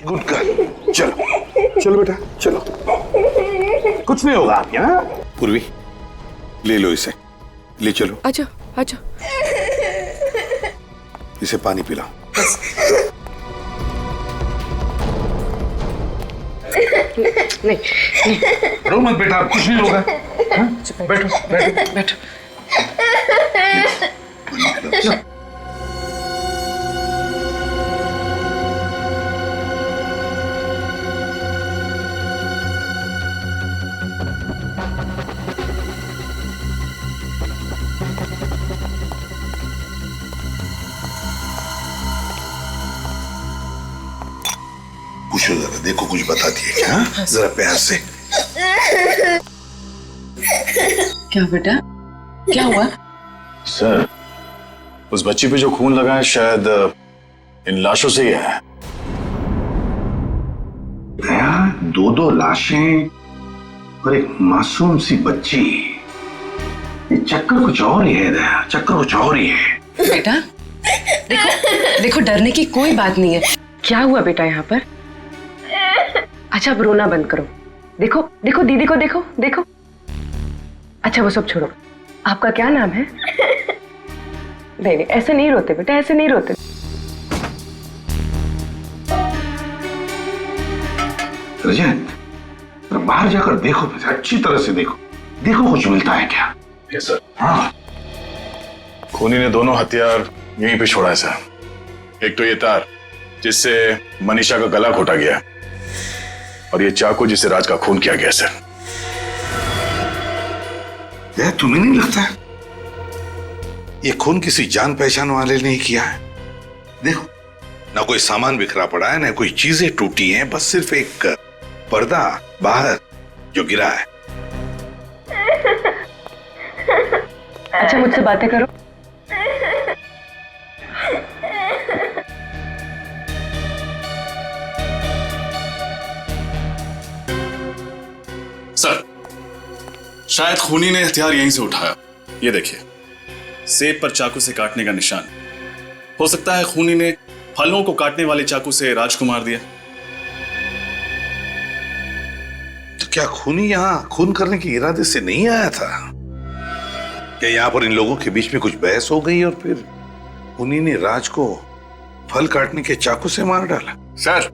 Good girl, चलो चलो बेटा चलो, कुछ नहीं होगा आपके। हाँ पूर्वी, ले लो इसे, ले चलो। अच्छा अच्छा, इसे पानी पिलाओ। नहीं रो मत बेटा, कुछ नहीं होगा। बैठो बैठो बैठो। पूछो जरा, देखो कुछ बताती है क्या? हाँ? जरा प्यार से। क्या बेटा, क्या हुआ? सर, उस बच्ची पे जो खून लगा है शायद इन लाशों से ही है। दया, दो लाशें और एक मासूम सी बच्ची, ये चक्कर कुछ और ही है दया, चक्कर कुछ और ही है। बेटा देखो देखो, डरने की कोई बात नहीं है। क्या हुआ बेटा यहाँ पर? अच्छा अब रोना बंद करो। देखो देखो दीदी को देखो देखो। अच्छा वो सब छोड़ो, आपका क्या नाम है? नहीं नहीं, ऐसे नहीं रोते बेटा, ऐसे नहीं रोते। रजत, बाहर जाकर देखो, अच्छी तरह से देखो, देखो कुछ मिलता है क्या? Yes sir. हाँ, खूनी ने दोनों हथियार यहीं पे छोड़ा है सर। एक तो ये तार जिससे मनीषा का गला घोटा गया, और ये चाकू जिससे राज का खून किया गया सर। यह तुम्हें नहीं लगता ये खून किसी जान पहचान वाले ने ही किया है? देखो, ना कोई सामान बिखरा पड़ा है, ना कोई चीजें टूटी हैं, बस सिर्फ एक पर्दा बाहर जो गिरा है। अच्छा मुझसे बातें करो। सर, शायद खूनी ने हथियार यहीं से उठाया। ये देखिए, सेब पर चाकू से काटने का निशान। हो सकता है खूनी ने फलों को काटने वाले चाकू से राज को मार दिया। तो क्या खूनी यहाँ खून करने के इरादे से नहीं आया था? क्या यहाँ पर इन लोगों के बीच में कुछ बहस हो गई और फिर खूनी ने राज को फल काटने के चाकू से मार डाला? सर,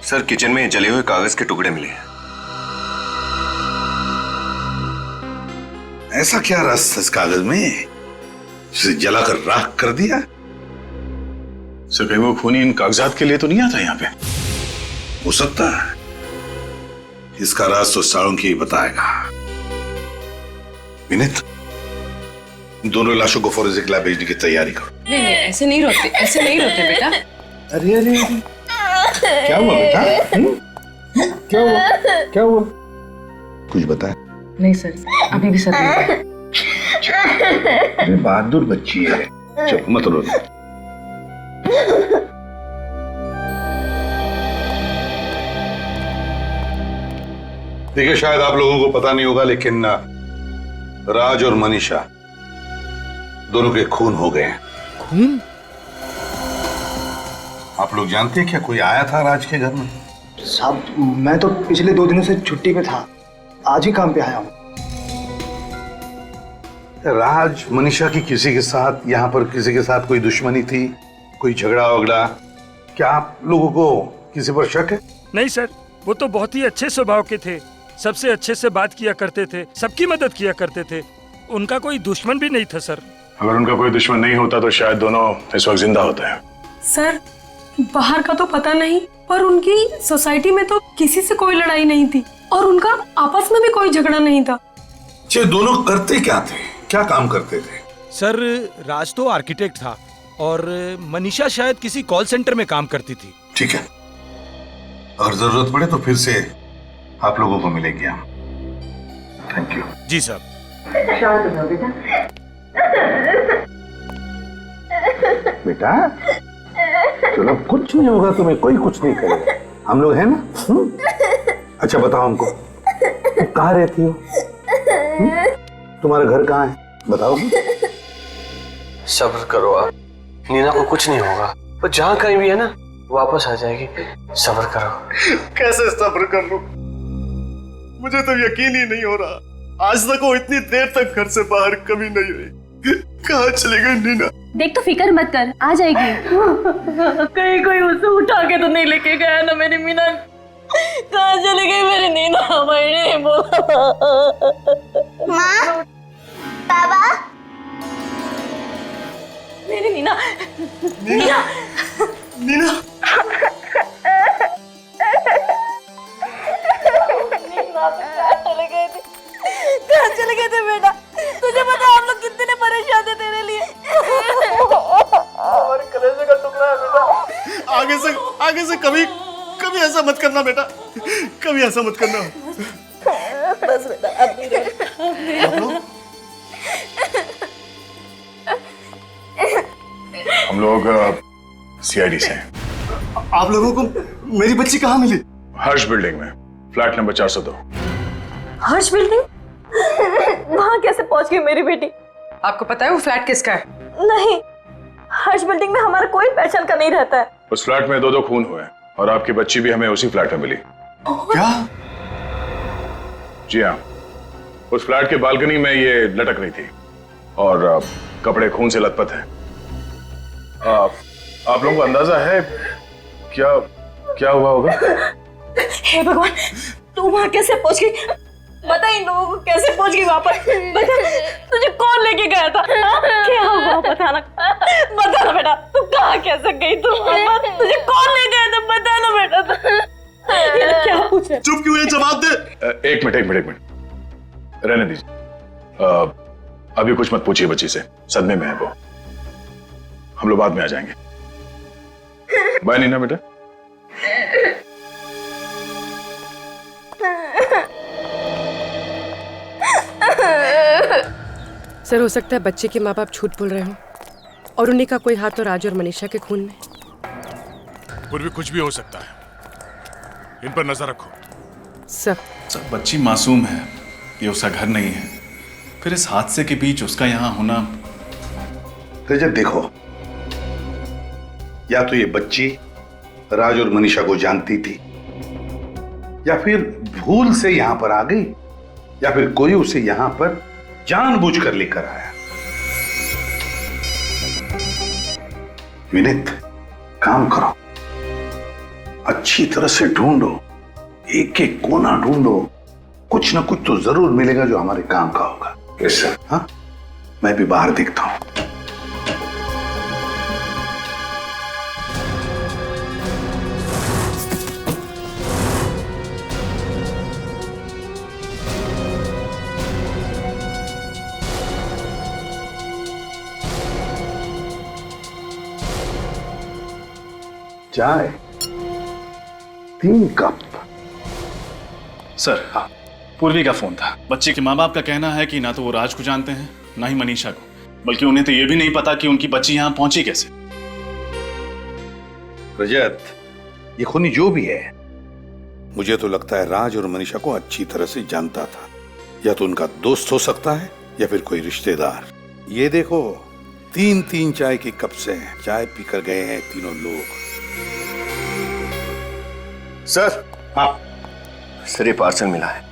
सर किचन में जले हुए कागज के टुकड़े मिले। ऐसा क्या रस था इस कागज में जिसे जलाकर राख कर दिया? सर, कहीं वो खूनी इन कागजात के लिए तो नहीं आता यहाँ पे? हो सकता है, इसका राज तो साळुंकी ही बताएगा। विनीत, दोनों लाशों को फोरेंसिक लैब भेजने की तैयारी करो। नहीं नहीं, ऐसे नहीं रोते, ऐसे नहीं रोते बेटा। अरे अरे, क्या हुआ बेटा? क्या हुआ? क्या हुआ? कुछ बताए? नहीं सर, अभी भी सर नहीं। अरे बहादुर बच्ची है, चलो मत रो। देखिए, शायद आप लोगों को पता नहीं होगा, लेकिन राज और मनीषा दोनों के खून हो गए हैं। खून? आप लोग जानते हैं क्या कोई आया था राज के घर में? साहब, मैं तो पिछले 2 दिनों से छुट्टी पे था, आज ही काम पे आया हूँ। राज मनीषा की किसी के साथ, यहाँ पर किसी के साथ कोई दुश्मनी थी, कोई झगड़ा वगड़ा? क्या आप लोगों को किसी पर शक है? नहीं सर, वो तो बहुत ही अच्छे स्वभाव के थे, सबसे अच्छे से बात किया करते थे, सबकी मदद किया करते थे। उनका कोई दुश्मन भी नहीं था सर। अगर उनका कोई दुश्मन नहीं होता तो शायद दोनों इस वक्त जिंदा होते हैं। सर, बाहर का तो पता नहीं, पर उनकी सोसाइटी में तो किसी से कोई लड़ाई नहीं थी और उनका आपस में भी कोई झगड़ा नहीं था। ये दोनों करते क्या थे, क्या काम करते थे? सर, राज तो आर्किटेक्ट था और मनीषा शायद किसी कॉल सेंटर में काम करती थी। ठीक है, अगर जरूरत पड़े तो फिर से आप लोगों को मिलेंगे हम। Thank you. जी साहब। बेटा चलो, कुछ नहीं होगा तुम्हें, कोई कुछ नहीं करेगा, हम लोग हैं ना। अच्छा बताओ हमको, तुम कहाँ रहती हो? तुम्हारा घर कहाँ है, बताओगी? सब्र करो आप, नीना को कुछ नहीं होगा। वो जहाँ कहीं भी है ना, वापस आ जाएगी, सब्र करो। कैसे सब्र कर लूं? मुझे तो यकीन ही नहीं हो रहा, आज तक वो इतनी देर तक घर से बाहर कभी नहीं हुई। कहाँ चली गई नीना? देख तो फिक्र मत कर, आ जाएगी। कहीं कोई उसे उठा के तो नहीं लेके गया ना मेरी मीना? कहाँ चली गई मेरी नीना? मैंने बोला। माँ, बाबा, मेरी नीना, नीना, नीना, कहाँ चले गए थे बेटा? तुझे पता हम लोग कितने परेशान थे तेरे लिए। हमारे कलेजे का टुकड़ा है बेटा। आगे से कभी ऐसा मत करना बेटा, कभी ऐसा मत करना। बस बेटा, अब नहीं रो। हम लोग सीआईडी से हैं। आप लोगों को मेरी बच्ची कहाँ मिली? हर्ष बिल्डिंग में, फ्लैट नंबर 402। हर्ष बिल्डिंग? वहाँ कैसे पहुँच गई मेरी बेटी? आपको पता है वो फ्लैट किसका है? नहीं, हर्ष बिल्डिंग में हमारा कोई पहचान का नहीं रहता है। उस फ्लैट में 2 खून हुए और आपकी बच्ची भी हमें उसी फ्लैट में मिली। क्या? जी हाँ, उस फ्लैट के बालकनी में ये लटक रही थी और कपड़े खून से लथपथ हैं। आप लोगों को अंदाजा है क्या हुआ होगा? हे भगवान, तू वहाँ कैसे पहुँच गई? बता इन लोगों को कैसे पहुँच गई वहाँ पर? बता, तुझे कौन लेके गया था? क्या हुआ बताना बेटा, तू कहाँ कैसे गई? तुझे कौन ले गया था? बता ना बेटा। क्या पूछे? चुप क्यों है? जवाब दे। एक मिनट रहने दीजिए। अभी कुछ मत पूछिए बच्ची से, सदमे में है वो। हम लोग बाद में आ जाएंगे। बाय नीना बेटा। सर, हो सकता है बच्चे के माँ बाप झूठ बोल रहे हो और उन्हीं का कोई हाथ तो राज और मनीषा के खून में। पूर्वी कुछ भी हो सकता है, इन पर नजर रखो। सर, बच्ची मासूम है, ये उसका घर नहीं है। फिर इस हादसे के बीच उसका यहाँ होना। रजत देखो, या तो ये बच्ची राज और मनीषा को जानती थी, या फिर भूल से यहां पर आ गई, या फिर कोई उसे यहां पर जानबूझकर लेकर आया। विनीत, काम करो, अच्छी तरह से ढूंढो, एक एक कोना ढूंढो, कुछ ना कुछ तो जरूर मिलेगा जो हमारे काम का होगा। कैसा? हाँ, मैं भी बाहर देखता हूं। चाय 3 कप। सर, हाँ, पूर्वी का फोन था। बच्चे के माँ बाप का कहना है कि ना तो वो राज को जानते हैं, ना ही मनीषा को, बल्कि उन्हें तो ये भी नहीं पता कि उनकी बच्ची यहाँ पहुंची कैसे। रजत, ये खूनी जो भी है, मुझे तो लगता है राज और मनीषा को अच्छी तरह से जानता था। या तो उनका दोस्त हो सकता है या फिर कोई रिश्तेदार। ये देखो, 3 चाय के कप से चाय पीकर गए हैं तीनों लोग। सर, हाँ सर, ये पार्सल मिला है।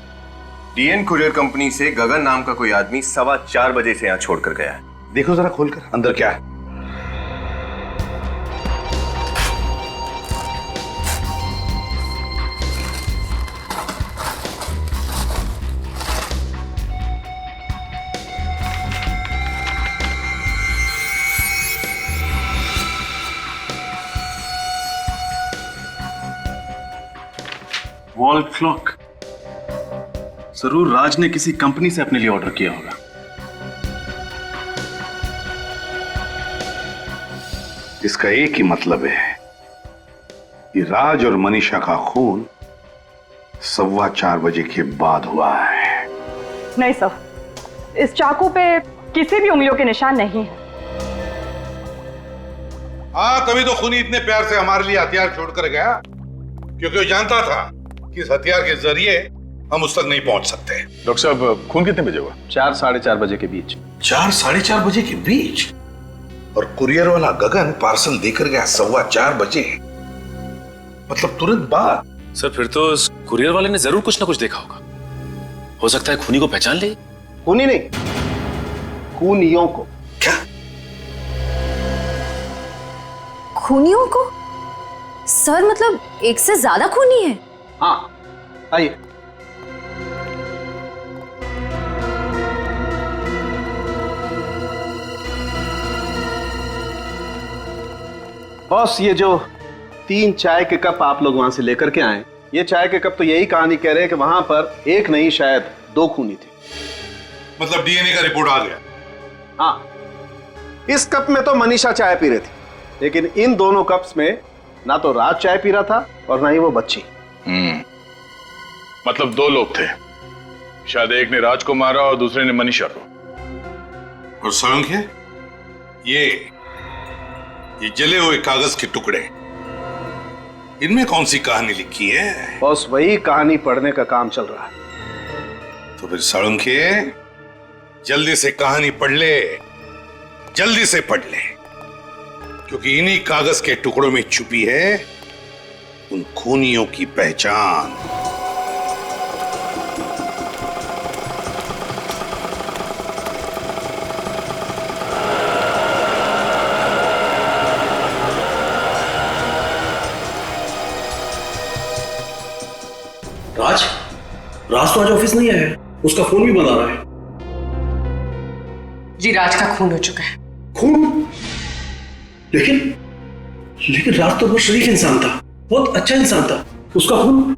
डीएन कुरियर कंपनी से गगन नाम का कोई आदमी 4:15 बजे से यहाँ छोड़कर गया है। देखो जरा खोलकर, अंदर क्या है। Wall clock. जरूर राज ने किसी कंपनी से अपने लिए ऑर्डर किया होगा। इसका एक ही मतलब है कि राज और मनीषा का खून 4:15 बजे के बाद हुआ है। नहीं सर, इस चाकू पे किसी भी उंगलियों के निशान नहीं है। हाँ, तभी तो खूनी इतने प्यार से हमारे लिए हथियार छोड़कर गया, क्योंकि वो जानता था कि इस हथियार के जरिए हम उस तक नहीं पहुंच सकते। डॉक्टर साहब, खून कितने बजे हुआ? 4 साढ़े 4 बजे के बीच। 4 साढ़े 4 बजे के बीच? और कुरियर वाला गगन पार्सल देकर गया 4:15 बजे। मतलब तुरंत बाद? सर फिर तो उस कुरियर वाले ने जरूर कुछ ना कुछ देखा होगा। हो सकता है खूनी को पहचान ले। खूनी नहीं, खूनियों को। क्या? खूनियों को? सर मतलब एक से ज्यादा खूनी है? हाँ, आइए। बॉस, ये जो 3 चाय के कप आप लोग वहां से लेकर के आए, ये चाय के कप तो यही कहानी कह रहे हैं कि वहां पर एक नहीं शायद 2 खूनी थे। मतलब डीएनए का रिपोर्ट आ गया? हाँ, इस कप में तो मनीषा चाय पी रही थी, लेकिन इन दोनों कप्स में ना तो राज चाय पी रहा था और ना ही वो बच्ची। मतलब 2 लोग थे, शायद एक ने राज को मारा और दूसरे ने मनीषा को। और सोलंकी, ये जले हुए कागज के टुकड़े, इनमें कौन सी कहानी लिखी है? बस वही कहानी पढ़ने का काम चल रहा है। तो फिर सोलंकी जल्दी से कहानी पढ़ ले, जल्दी से पढ़ ले, क्योंकि इन्हीं कागज के टुकड़ों में छुपी है उन खूनियों की पहचान। राज तो आज ऑफिस नहीं आया है, उसका फोन भी बंद आ रहा है। जी राज का खून हो चुका है। खून? लेकिन राज तो बहुत शरीफ इंसान था, बहुत अच्छा इंसान था, उसका खून?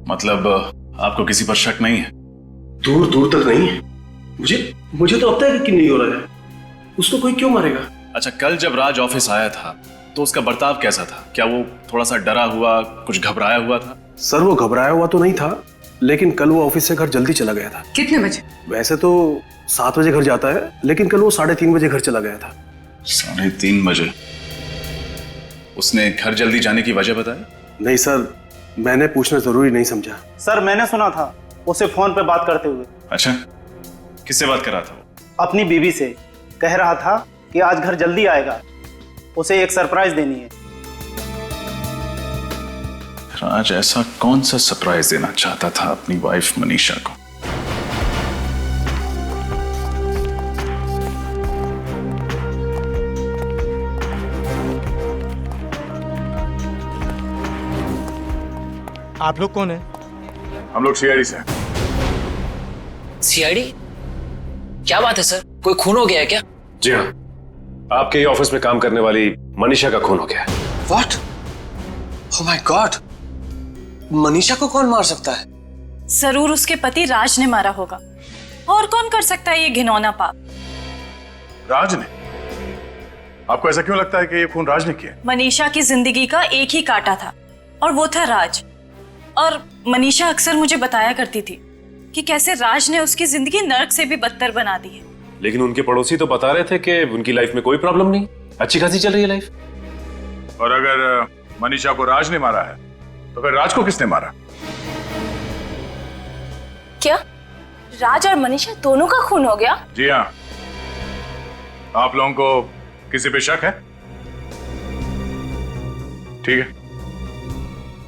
मतलब आपको किसी पर शक नहीं है? दूर दूर तक नहीं है। मुझे तो अब तक यकीन नहीं हो रहा है, उसको कोई क्यों मारेगा? अच्छा, कल जब राज ऑफिस आया था तो उसका बर्ताव कैसा था? क्या वो थोड़ा सा डरा हुआ, कुछ घबराया हुआ था? सर वो घबराया हुआ तो नहीं था, लेकिन कल वो ऑफिस से घर जल्दी चला गया था। कितने बजे? वैसे तो 7 बजे घर जाता है, लेकिन कल वो 3:30 बजे घर चला गया था। 3:30 बजे? उसने घर जल्दी जाने की वजह बताई? नहीं सर, मैंने पूछना जरूरी नहीं समझा। सर मैंने सुना था उसे फोन पे बात करते हुए। अच्छा, किससे बात कर रहा था? अपनी बीवी से। कह रहा था कि आज घर जल्दी आएगा, उसे एक सरप्राइज देनी है। राज ऐसा कौन सा सरप्राइज देना चाहता था अपनी वाइफ मनीषा को? आप लोग कौन है? हम लोग सीआईडी से। सीआईडी? क्या बात है सर, कोई खून हो गया है क्या? जी हाँ, आपके ही ऑफिस में काम करने वाली मनीषा का खून हो गया है। What? Oh my God! Manisha को कौन मार सकता है? जरूर उसके पति राज ने मारा होगा। और कौन कर सकता है ये घिनौना पाप? राज ने? आपको ऐसा क्यों लगता है कि ये खून राज ने किया? मनीषा की जिंदगी का एक ही कांटा था और वो था राज। और मनीषा अक्सर मुझे बताया करती थी कि कैसे राज ने उसकी जिंदगी नर्क से भी बदतर बना दी है। लेकिन उनके पड़ोसी तो बता रहे थे कि उनकी लाइफ में कोई प्रॉब्लम नहीं, अच्छी खासी चल रही है लाइफ। और अगर मनीषा को राज ने मारा है तो फिर राज को किसने मारा? क्या राज और मनीषा दोनों का खून हो गया? जी हाँ। आप लोगों को किसी पे शक है? ठीक है,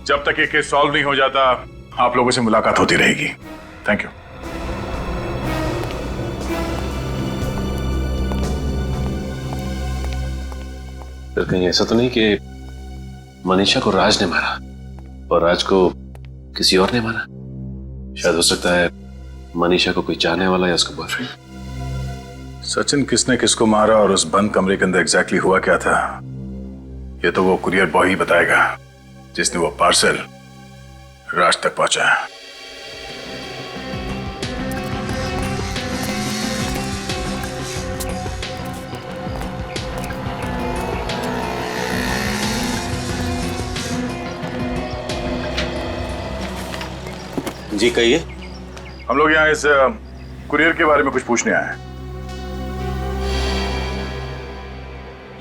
जब तक ये केस सॉल्व नहीं हो जाता आप लोगों से मुलाकात होती रहेगी। Thank you. फिर कहीं ऐसा तो नहीं कि मनीषा को राज ने मारा और राज को किसी और ने मारा? शायद हो सकता है मनीषा को कोई चाहने वाला या उसका बॉयफ्रेंड। सचिन, किसने किसको मारा और उस बंद कमरे के अंदर एग्जैक्टली हुआ क्या था, ये तो वो कुरियर बॉय ही बताएगा जिसने वो पार्सल राज तक पहुंचाया। जी कहिए। हम लोग यहाँ इस कुरियर के बारे में कुछ पूछने आए हैं।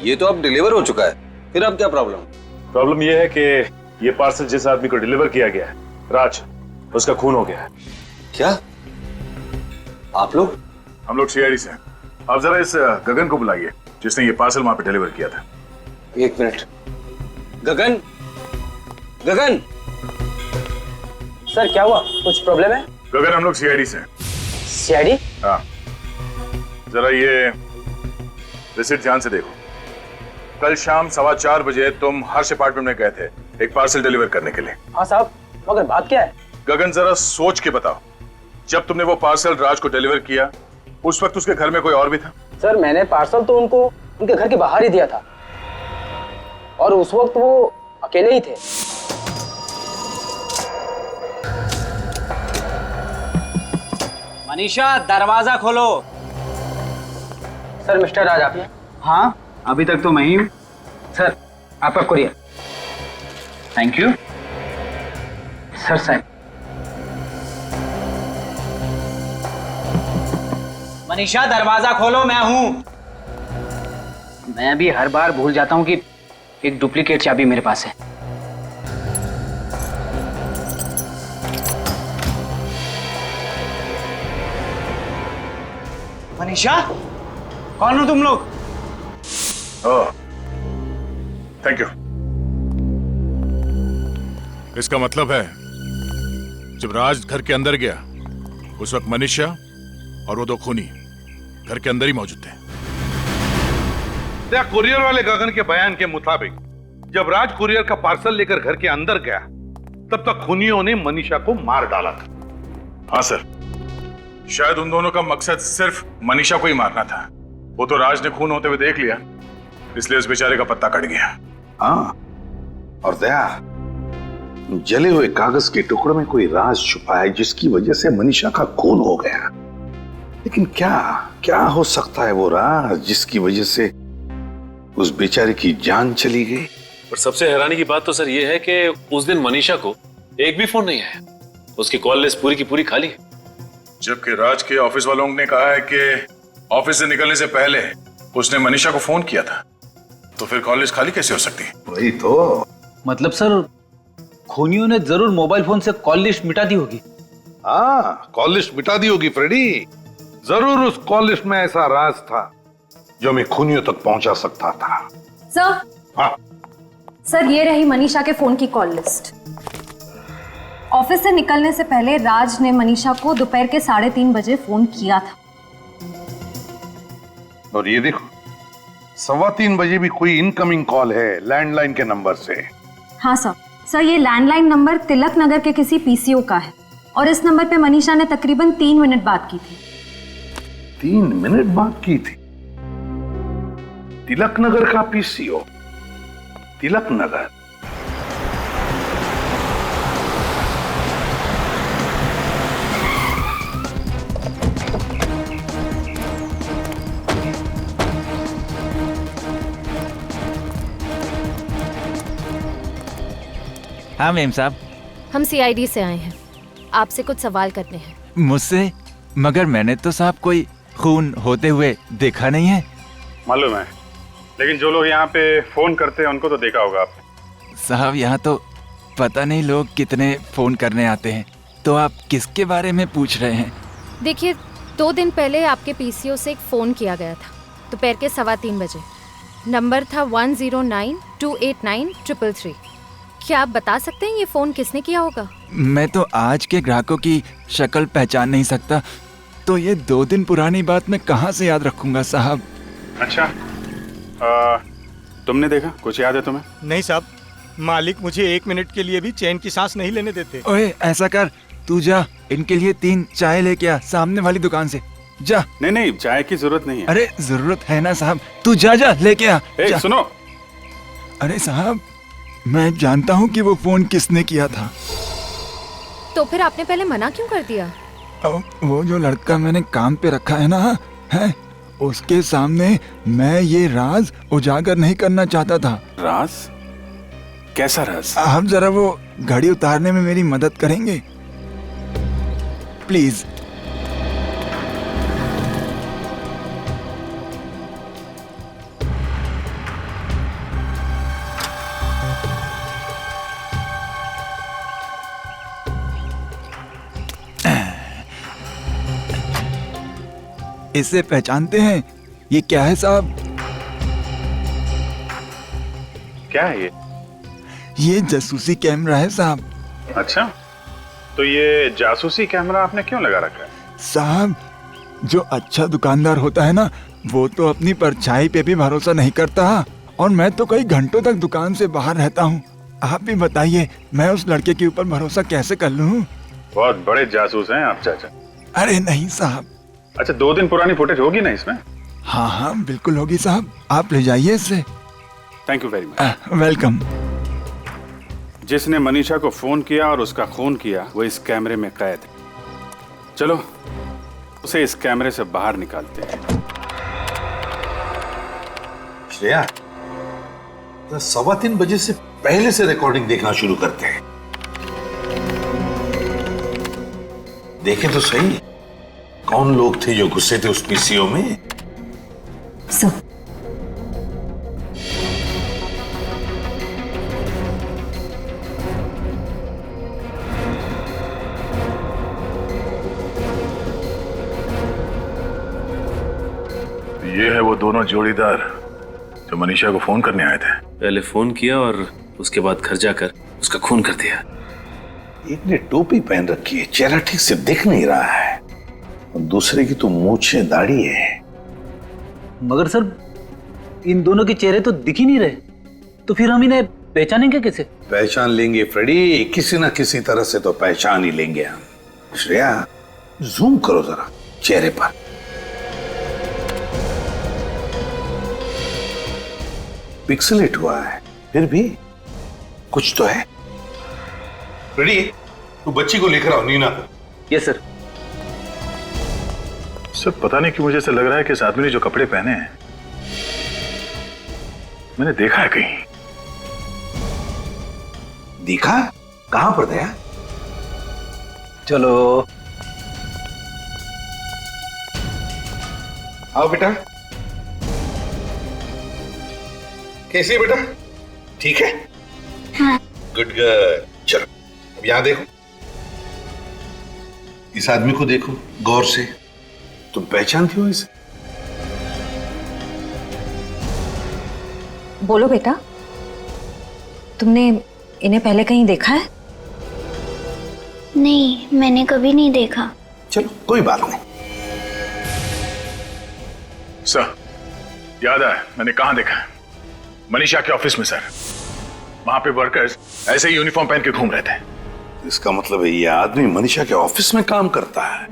ये तो अब डिलीवर हो चुका है, फिर अब क्या प्रॉब्लम? प्रॉब्लम ये है कि ये पार्सल जिस आदमी को डिलीवर किया गया है, राज, उसका खून हो गया है। क्या? आप लोग? हम लोग सीआईडी से। आप जरा इस गगन को बुलाइए जिसने ये पार्सल वहां पे डिलीवर किया था। एक मिनट। गगन, गगन, सर क्या हुआ, कुछ प्रॉब्लम है? गगन, हम लोग सीआईडी से। सीआईडी? हाँ, जरा ये रिसिप्ट ध्यान से देखो। कल शाम 4:15 बजे तुम हर्ष अपार्टमेंट में गए थे एक पार्सल डिलीवर करने के लिए। हाँ साहब, मगर बात क्या है? गगन, जरा सोच के बताओ, जब तुमने वो पार्सल राज को डिलीवर किया उस वक्त उसके घर में कोई और भी था? सर मैंने पार्सल तो उनको उनके घर के बाहर ही दिया था और उस वक्त वो अकेले ही थे। मनीषा, दरवाजा खोलो। सर मिस्टर राज आप? हाँ, अभी तक तो मैं ही हूँ। सर आपका courier. Thank you. Sir sign. Manisha, दरवाजा खोलो, मैं हूं। मैं भी हर बार भूल जाता हूँ कि एक डुप्लीकेट चाबी मेरे पास है। मनीषा, कौन हो तुम लोग? ओह, थैंक यू। इसका मतलब है जब राज घर के अंदर गया उस वक्त मनीषा और वो दो खूनी घर के अंदर ही मौजूद थे। कुरियर वाले गगन के बयान के मुताबिक जब राज कुरियर का पार्सल लेकर घर के अंदर गया तब तक खूनियों ने मनीषा को मार डाला था। हाँ सर, शायद उन दोनों का मकसद सिर्फ मनीषा को ही मारना था। वो तो राज ने खून होते हुए देख लिया, इसलिए उस बेचारे का पत्ता कट गया। हाँ, और दया, जले हुए कागज के टुकड़े में कोई राज छुपा है जिसकी वजह से मनीषा का खून हो गया। लेकिन क्या क्या हो सकता है वो राज जिसकी वजह से उस बेचारे की जान चली गई? पर सबसे हैरानी की बात तो सर ये है कि उस दिन मनीषा को एक भी फोन नहीं आया। उसकी कॉल लिस्ट पूरी की पूरी खाली है। जबकि राज के ऑफिस वालों ने कहा है कि ऑफिस से निकलने से पहले उसने मनीषा को फोन किया था, तो फिर कॉल लिस्ट खाली कैसे हो सकती है? वही तो मतलब सर, खूनियों ने जरूर मोबाइल फोन से कॉल लिस्ट मिटा दी होगी। हाँ, कॉल लिस्ट मिटा दी होगी फ्रेडी। जरूर उस कॉल लिस्ट में ऐसा राज था जो मैं खूनियों तक पहुंचा सकता था। सर। हाँ सर, ये रही मनीषा के फोन की कॉल लिस्ट। ऑफिस से निकलने से पहले राज ने मनीषा को दोपहर के 3:30 बजे फोन किया था। और ये देखो, 3:15 बजे भी कोई इनकमिंग कॉल है लैंडलाइन के नंबर से। हाँ सर, ये लैंडलाइन नंबर तिलक नगर के किसी पीसीओ का है और इस नंबर पे मनीषा ने तकरीबन 3 मिनट बात की थी। 3 मिनट बात की थी? तिलक नगर का पीसीओ? तिलक नगर? हाँ मेम साहब, हम सीआईडी से आए हैं, आपसे कुछ सवाल करने हैं। मुझसे? मगर मैंने तो साहब कोई खून होते हुए देखा नहीं है। मालूम है, लेकिन जो लोग यहाँ पे फोन करते हैं उनको तो देखा होगा आपने। साहब यहाँ तो पता नहीं लोग कितने फोन करने आते हैं, तो आप किसके बारे में पूछ रहे हैं? देखिए, 2 दिन पहले आपके पीसीओ से एक फोन किया गया था दोपहर के 3:15 बजे। नंबर था 10928933। क्या आप बता सकते हैं ये फोन किसने किया होगा? मैं तो आज के ग्राहकों की शक्ल पहचान नहीं सकता, तो ये 2 दिन पुरानी बात मैं कहाँ से याद रखूंगा साहब। अच्छा, तुमने देखा? कुछ याद है तुम्हें? नहीं साहब, मालिक मुझे 1 मिनट के लिए भी चैन की सांस नहीं लेने देते। ओए ऐसा कर, तू जा इनके लिए 3 चाय लेके आ सामने वाली दुकान से, जा। नहीं, चाय की जरूरत नहीं है। अरे जरूरत है ना साहब, तू जा लेके आ। सुनो। अरे साहब, मैं जानता हूँ कि वो फोन किसने किया था। तो फिर आपने पहले मना क्यों कर दिया? वो जो लड़का मैंने काम पे रखा है ना, है उसके सामने मैं ये राज उजागर नहीं करना चाहता था। राज? कैसा राज? आप जरा वो घड़ी उतारने में मेरी मदद करेंगे प्लीज? इसे पहचानते हैं? ये क्या है साहब? क्या है ये? ये जासूसी कैमरा है साहब। अच्छा, तो ये जासूसी कैमरा आपने क्यों लगा रखा है? साहब, जो अच्छा दुकानदार होता है ना, वो तो अपनी परछाई पे भी भरोसा नहीं करता, और मैं तो कई घंटों तक दुकान से बाहर रहता हूँ। आप भी बताइए, मैं उस लड़के के ऊपर भरोसा कैसे कर लूँ? बहुत बड़े जासूस हैं आप चाचा। अरे नहीं साहब। अच्छा, 2 दिन पुरानी फुटेज होगी ना इसमें? हाँ हाँ बिल्कुल होगी साहब, आप ले जाइए इसे। Thank you very much. Welcome. जिसने मनीषा को फोन किया और उसका खून किया वो इस कैमरे में कैद है। चलो उसे इस कैमरे से बाहर निकालते हैं। श्रेया, 3:15 बजे से पहले से रिकॉर्डिंग देखना शुरू करते हैं। देखें तो सही, कौन लोग थे जो घुसे थे उस पीसीओ में? सब। ये है वो दोनों जोड़ीदार जो मनीषा को फोन करने आए थे। पहले फोन किया और उसके बाद घर जाकर उसका खून कर दिया। एक ने टोपी पहन रखी है, चेहरा ठीक से दिख नहीं रहा है, और दूसरे की तो मूंछें दाढ़ी है। मगर सर, इन दोनों के चेहरे तो दिख ही नहीं रहे, तो फिर हम इन्हें पहचानेंगे कैसे? पहचान लेंगे फ्रेडी, किसी ना किसी तरह से तो पहचान ही लेंगे हम। श्रेया, जूम करो जरा चेहरे पर। पिक्सलेट हुआ है, फिर भी कुछ तो है। फ्रेडी, तू बच्ची को लेकर आओ, नीना को। Yes sir. सर पता नहीं क्यों मुझे ऐसा लग रहा है कि इस आदमी ने जो कपड़े पहने हैं मैंने देखा है कहीं। देखा? कहां पर दया? चलो आओ बेटा। कैसी है बेटा? ठीक है? हाँ। Good girl. चलो अब यहां देखो, इस आदमी को देखो गौर से। तुम पहचानती हो इसे? बोलो बेटा, तुमने इन्हें पहले कहीं देखा है? नहीं, मैंने कभी नहीं देखा। चलो कोई बात नहीं। सर याद है मैंने कहां देखा है? मनीषा के ऑफिस में सर। वहां पे वर्कर्स ऐसे ही यूनिफॉर्म पहन के घूम रहे थे। इसका मतलब है ये आदमी मनीषा के ऑफिस में काम करता है।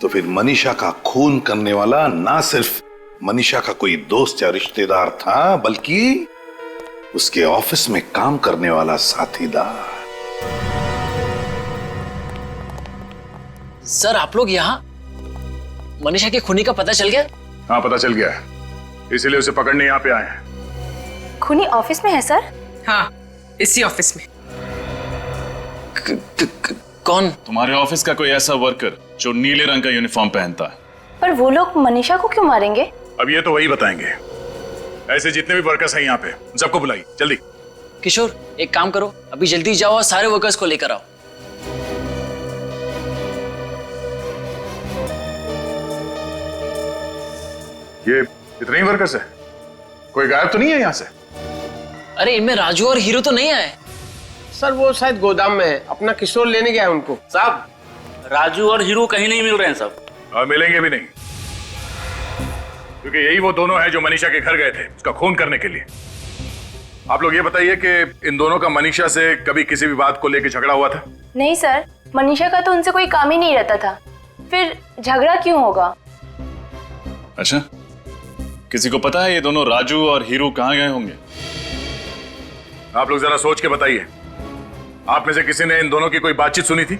तो फिर मनीषा का खून करने वाला ना सिर्फ मनीषा का कोई दोस्त या रिश्तेदार था, बल्कि उसके ऑफिस में काम करने वाला साथीदार। सर आप लोग यहाँ? मनीषा के खूनी का पता चल गया? हाँ पता चल गया है, इसीलिए उसे पकड़ने यहाँ पे आए हैं। खूनी ऑफिस में है सर? हाँ, इसी ऑफिस में। कौन? तुम्हारे ऑफिस का कोई ऐसा वर्कर जो नीले रंग का यूनिफॉर्म पहनता है। पर वो लोग मनीषा को क्यों मारेंगे? अब ये तो वही बताएंगे। ऐसे जितने भी वर्कर्स हैं यहाँ पे उन सबको बुलाइए जल्दी। किशोर एक काम करो, अभी जल्दी जाओ और सारे वर्कर्स को लेकर आओ। ये इतने ही वर्कर्स है? कोई गायब तो नहीं है यहाँ से? अरे इनमें राजू और हीरो तो नहीं आए? सर वो शायद गोदाम में है, अपना किशोर लेने गया है उनको। साहब राजू और हीरो कहीं नहीं मिल रहे हैं साहब। और मिलेंगे भी नहीं, क्योंकि यही वो दोनों हैं जो मनीषा के घर गए थे उसका खून करने के लिए। आप लोग ये बताइए कि इन दोनों का मनीषा से कभी किसी भी बात को लेकर झगड़ा हुआ था? नहीं सर, मनीषा का तो उनसे कोई काम ही नहीं रहता था, फिर झगड़ा क्यों होगा? अच्छा, किसी को पता है ये दोनों राजू और हीरो कहाँ गए होंगे? आप लोग जरा सोच के बताइए, आप में से किसी ने इन दोनों की कोई बातचीत सुनी थी?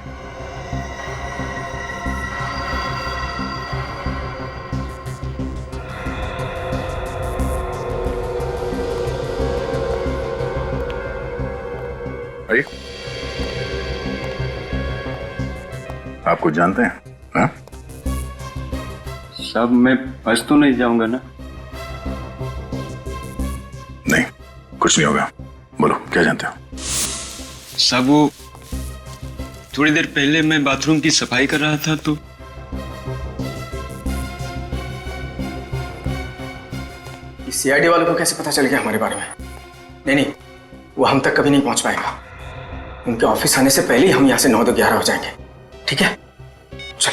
आइए। आप कुछ जानते हैं? हाँ? साहब मैं फंस तो नहीं जाऊंगा ना? नहीं, कुछ नहीं होगा। बोलो क्या जानते हो? साहब वो थोड़ी देर पहले मैं बाथरूम की सफाई कर रहा था तो सीआईडी वालों को कैसे पता चल गया हमारे बारे में? नहीं, वो हम तक कभी नहीं पहुंच पाएगा। उनके ऑफिस आने से पहले ही हम यहाँ से 9-11 हो जाएंगे। ठीक है, चल।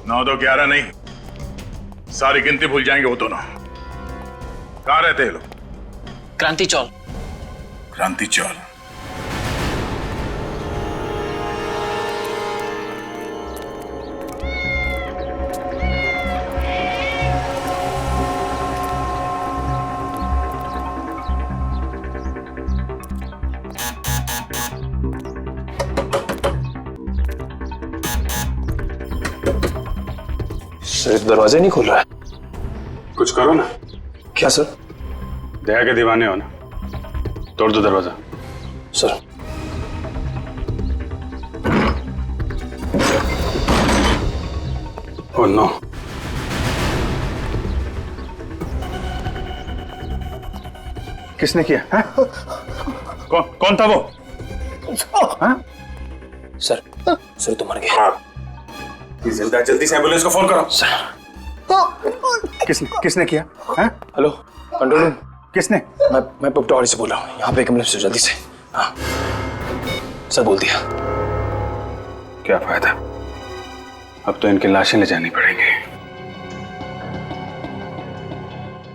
नौ दो 11 नहीं, सारी गिनती भूल जाएंगे वो दोनों। कहाँ रहते हैं लोग? क्रांति चौल। क्रांति चौल। सर दरवाजा नहीं खुल रहा है। कुछ करो ना। क्या सर? दया के दीवाने हो ना, तोड़ दो दरवाजा। Sir oh no. किसने किया? कौन था वो? सर तो मर गया। जिंदा, जल्दी से एम्बुलेंस को फोन करो। सर किसने किया? Hello control room. किसने? मैं पटवारी से बोल रहा हूँ। यहाँ पे एक एम्बुलेंस जल्दी से। हाँ सर, बोल दिया। क्या फायदा, अब तो इनकी लाशें ले जानी पड़ेंगी।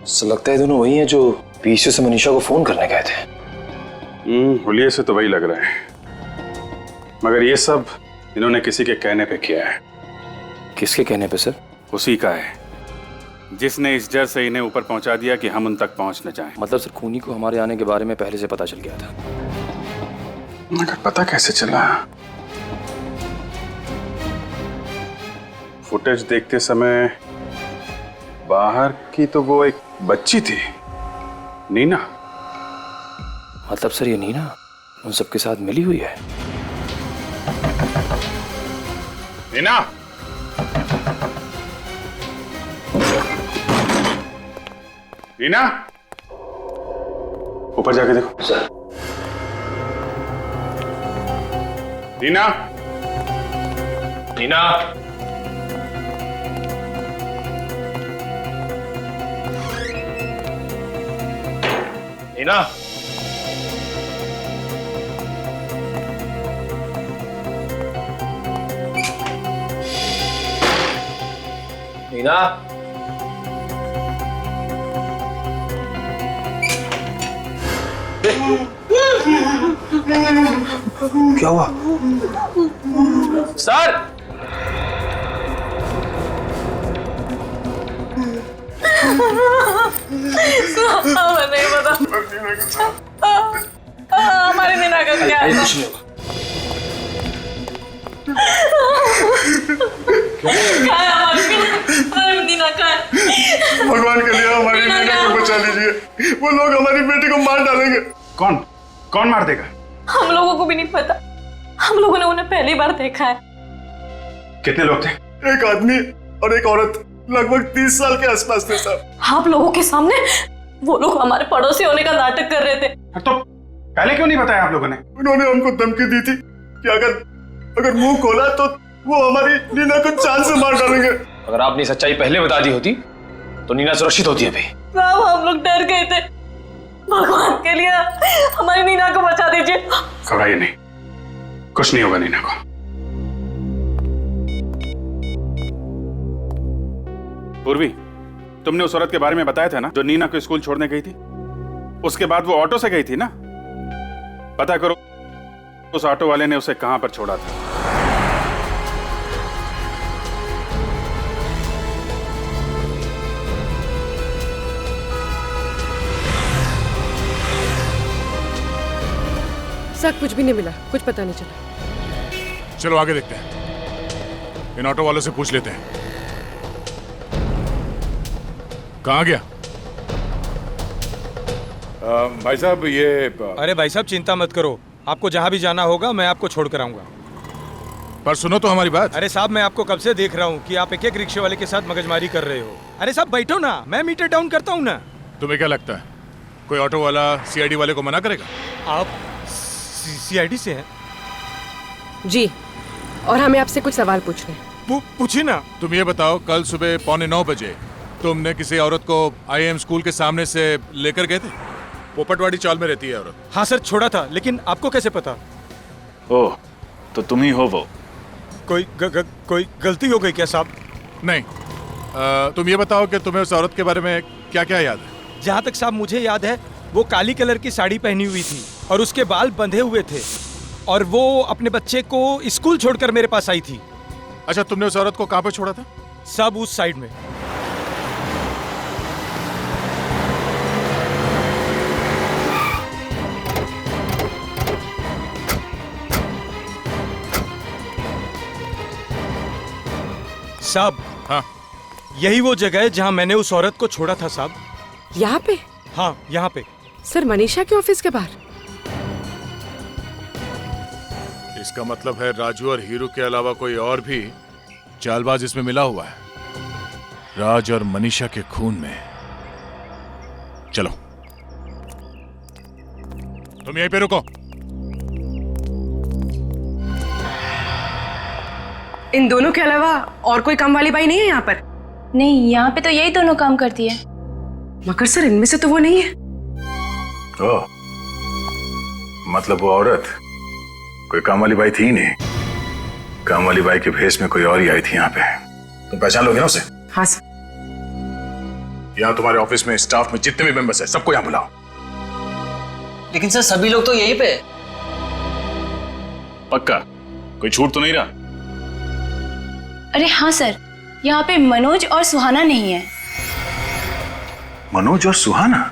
सर लगता है दोनों वही हैं जो पीसीओ से मनीषा को फोन करने गए थे। हुलिये से तो वही लग रहा है, मगर ये सब इन्होंने किसी के कहने पे किया है। किसके कहने पे सर? उसी का है जिसने इस जर से इन्हें ऊपर पहुंचा दिया कि हम उन तक पहुंच न जाएं। मतलब सर खूनी को हमारे आने के बारे में पहले से पता चल गया था। मगर पता कैसे चला? फुटेज देखते समय बाहर की तो वो एक बच्ची थी, नीना। मतलब सर ये नीना उन सबके साथ मिली हुई है? नीना, नीना, ऊपर जाके देखो। सर। नीना, नीना, नीना, नीना, क्या हुआ? सर नहीं पता हमारी नीना का क्या है? कुछ नहीं होगा। हमारी नीना का है। भगवान के लिए हमारी नीना को बचा लीजिए, वो लोग हमारी बेटी को मार डालेंगे। कौन मार देगा? हम लोगों को भी नहीं पता, हम लोगों ने उन्हें पहली बार देखा है। कितने लोग थे? एक आदमी और एक औरत, लगभग 30 साल के आसपास थे साहब। आप लोगों के सामने वो लोग हमारे पड़ोसी होने का नाटक कर रहे थे। तो पहले क्यों नहीं बताया आप लोगों ने? उन्होंने हमको धमकी दी थी कि अगर मुंह खोला तो वो हमारी नीना को जान से मार डालेंगे। अगर आपने सच्चाई पहले बता दी होती तो नीना सुरक्षित होती अभी। साहब हम लोग डर गए थे, भगवान के लिए हमारी नीना को बचा दीजिए। घबराइए नहीं, कुछ नहीं होगा नीना को। पूर्वी, तुमने उस औरत के बारे में बताया था ना जो नीना को स्कूल छोड़ने गई थी? उसके बाद वो ऑटो से गई थी ना? पता करो उस ऑटो वाले ने उसे कहां पर छोड़ा था। सर कुछ भी नहीं मिला, कुछ पता नहीं चला। चलो आगे देखते हैं, इन ऑटो वालों से पूछ लेते हैं। कहाँ गया? भाई साहब ये अरे भाई साहब चिंता मत करो, आपको जहां भी जाना होगा मैं आपको छोड़ कर आऊंगा। पर सुनो तो हमारी बात। अरे साहब मैं आपको कब से देख रहा हूँ कि आप एक एक रिक्शे वाले के साथ मगजमारी कर रहे हो। अरे साहब बैठो ना, मैं मीटर डाउन करता हूँ ना। तुम्हें क्या लगता है कोई ऑटो वाला सीआईडी वाले को मना करेगा? आप सीआईडी से हैं? जी, और हमें आपसे कुछ सवाल पूछने हैं। पूछिए ना। तुम ये बताओ, कल सुबह 8:45 तुमने किसी औरत को IIM स्कूल के सामने से लेकर गए थे? पोपटवाड़ी चाल में रहती है औरत। हाँ सर, छोड़ा था, लेकिन आपको कैसे पता? ओह, तो तुम ही हो वो। कोई कोई गलती हो गई क्या साहब? नहीं, तुम ये बताओ कि तुम्हें उस औरत के बारे में क्या क्या याद है? जहाँ तक साहब मुझे याद है, वो काली कलर की साड़ी पहनी हुई थी और उसके बाल बंधे हुए थे, और वो अपने बच्चे को स्कूल छोड़कर मेरे पास आई थी। अच्छा, तुमने उस औरत को कहाँ पे छोड़ा था? सब उस साइड में। साहब, हाँ, यही वो जगह है जहाँ मैंने उस औरत को छोड़ा था साहब। यहाँ पे? हाँ, यहाँ पे। सर, मनीषा के ऑफिस के बाहर? इसका मतलब है राजू और हीरू के अलावा कोई और भी चालबाज इसमें मिला हुआ है। राज और मनीषा के खून में। चलो, तुम यहीं पे रुको। इन दोनों के अलावा और कोई काम वाली बाई नहीं है यहाँ पर? नहीं, यहाँ पे तो यही दोनों काम करती है। मगर सर, इनमें से तो वो नहीं है। ओह, मतलब वो औरत कोई काम वाली बाई थी ही नहीं। काम वाली बाई के भेष में कोई और ही आई थी यहाँ पे। तुम पहचान लोगे ना उसे? हाँ सर। यहाँ तुम्हारे ऑफिस में स्टाफ में जितने भी मेंबर्स हैं, सबको यहाँ बुलाओ। लेकिन सर, सभी लोग तो यहीं पे। पक्का कोई छूट तो नहीं रहा? अरे हाँ सर, यहाँ पे मनोज और सुहाना नहीं है। मनोज और सुहाना?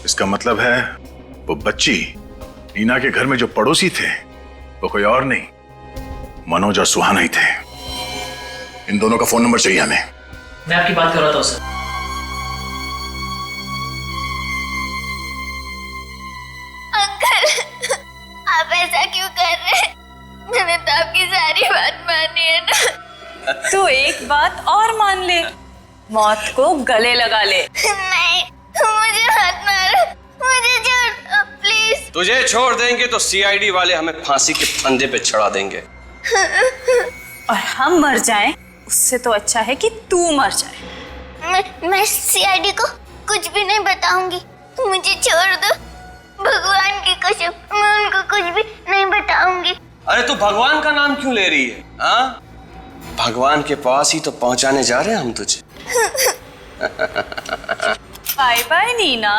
इसका मतलब है वो बच्ची नीना के घर में जो पड़ोसी थे, वो कोई और नहीं, मनोज और सुहाना ही थे। इन दोनों का फोन नंबर चाहिए हमें। मैं आपकी बात कर रहा था सर। अंकल, आप ऐसा क्यों कर रहे हैं? मैंने तो आपकी सारी बात मानी है ना। तो एक बात और मान ले, मौत को गले लगा ले। नहीं, मुझे मत मारो, मुझे छोड़ दो प्लीज। तुझे छोड़ देंगे तो CID वाले हमें फांसी के फंदे पे चढ़ा देंगे। और हम मर जाएं, उससे तो अच्छा है कि तू मर जाए। मैं CID को कुछ भी नहीं बताऊंगी, मुझे छोड़ दो। भगवान की कसम, मैं उनको कुछ भी नहीं बताऊंगी। अरे तू भगवान का नाम क्यों ले रही है? हाँ, भगवान के पास ही तो पहुंचाने जा रहे हैं हम तुझे। Bye bye Neena.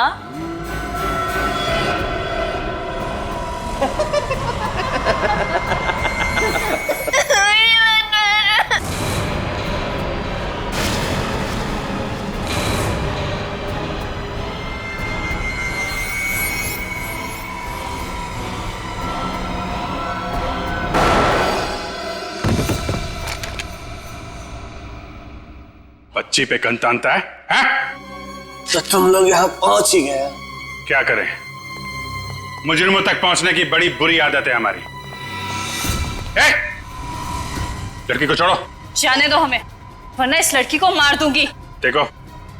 बच्ची पे गन तानता है, हाँ? तो तुम लोग यहाँ पहुंच ही गए। क्या करें, मुजरिमों तक पहुंचने की बड़ी बुरी आदत है हमारी। लड़की को छोड़ो। जाने दो हमें, वरना इस लड़की को मार दूंगी। देखो,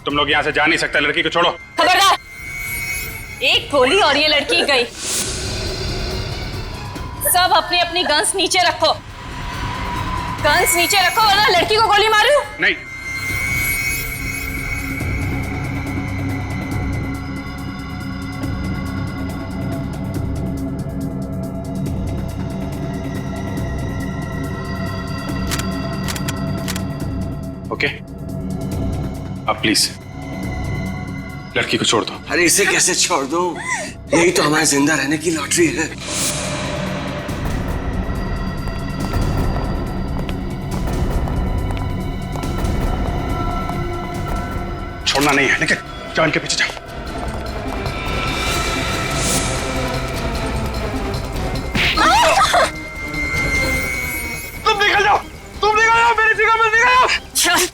तुम लोग यहाँ से जा नहीं सकते, लड़की को छोड़ो। खबरदार, एक गोली और ये लड़की गई। सब अपनी अपनी गन्स नीचे रखो, गन्स नीचे रखो, वरना लड़की को गोली मारूं। नहीं। ओके, अब प्लीज लड़की को छोड़ दो। अरे इसे कैसे छोड़ दूं? यही तो हमारे जिंदा रहने की लॉटरी है। छोड़ना नहीं है, लेकिन जाओ इनके पीछे जाओ। तुम निकल जाओ, तुम निकल जाओ, मेरी जगह में निकल जाओ। चल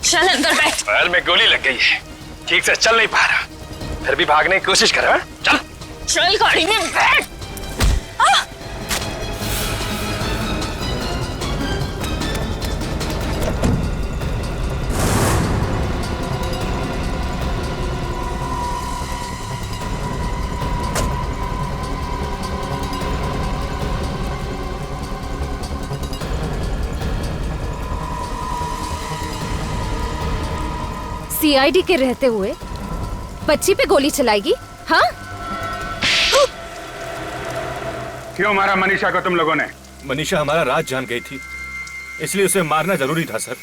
चल अंदर बैठ। पैर में गोली लग गई है, ठीक से चल नहीं पा रहा, फिर भी भागने की कोशिश कर रहा है। चल चल गाड़ी में बैठ। सीआईडी के रहते हुए बच्ची पे गोली चलाएगी? हाँ? क्यों मारा मनीषा को तुम लोगों ने? मनीषा हमारा राज जान गई थी, इसलिए उसे मारना जरूरी था सर।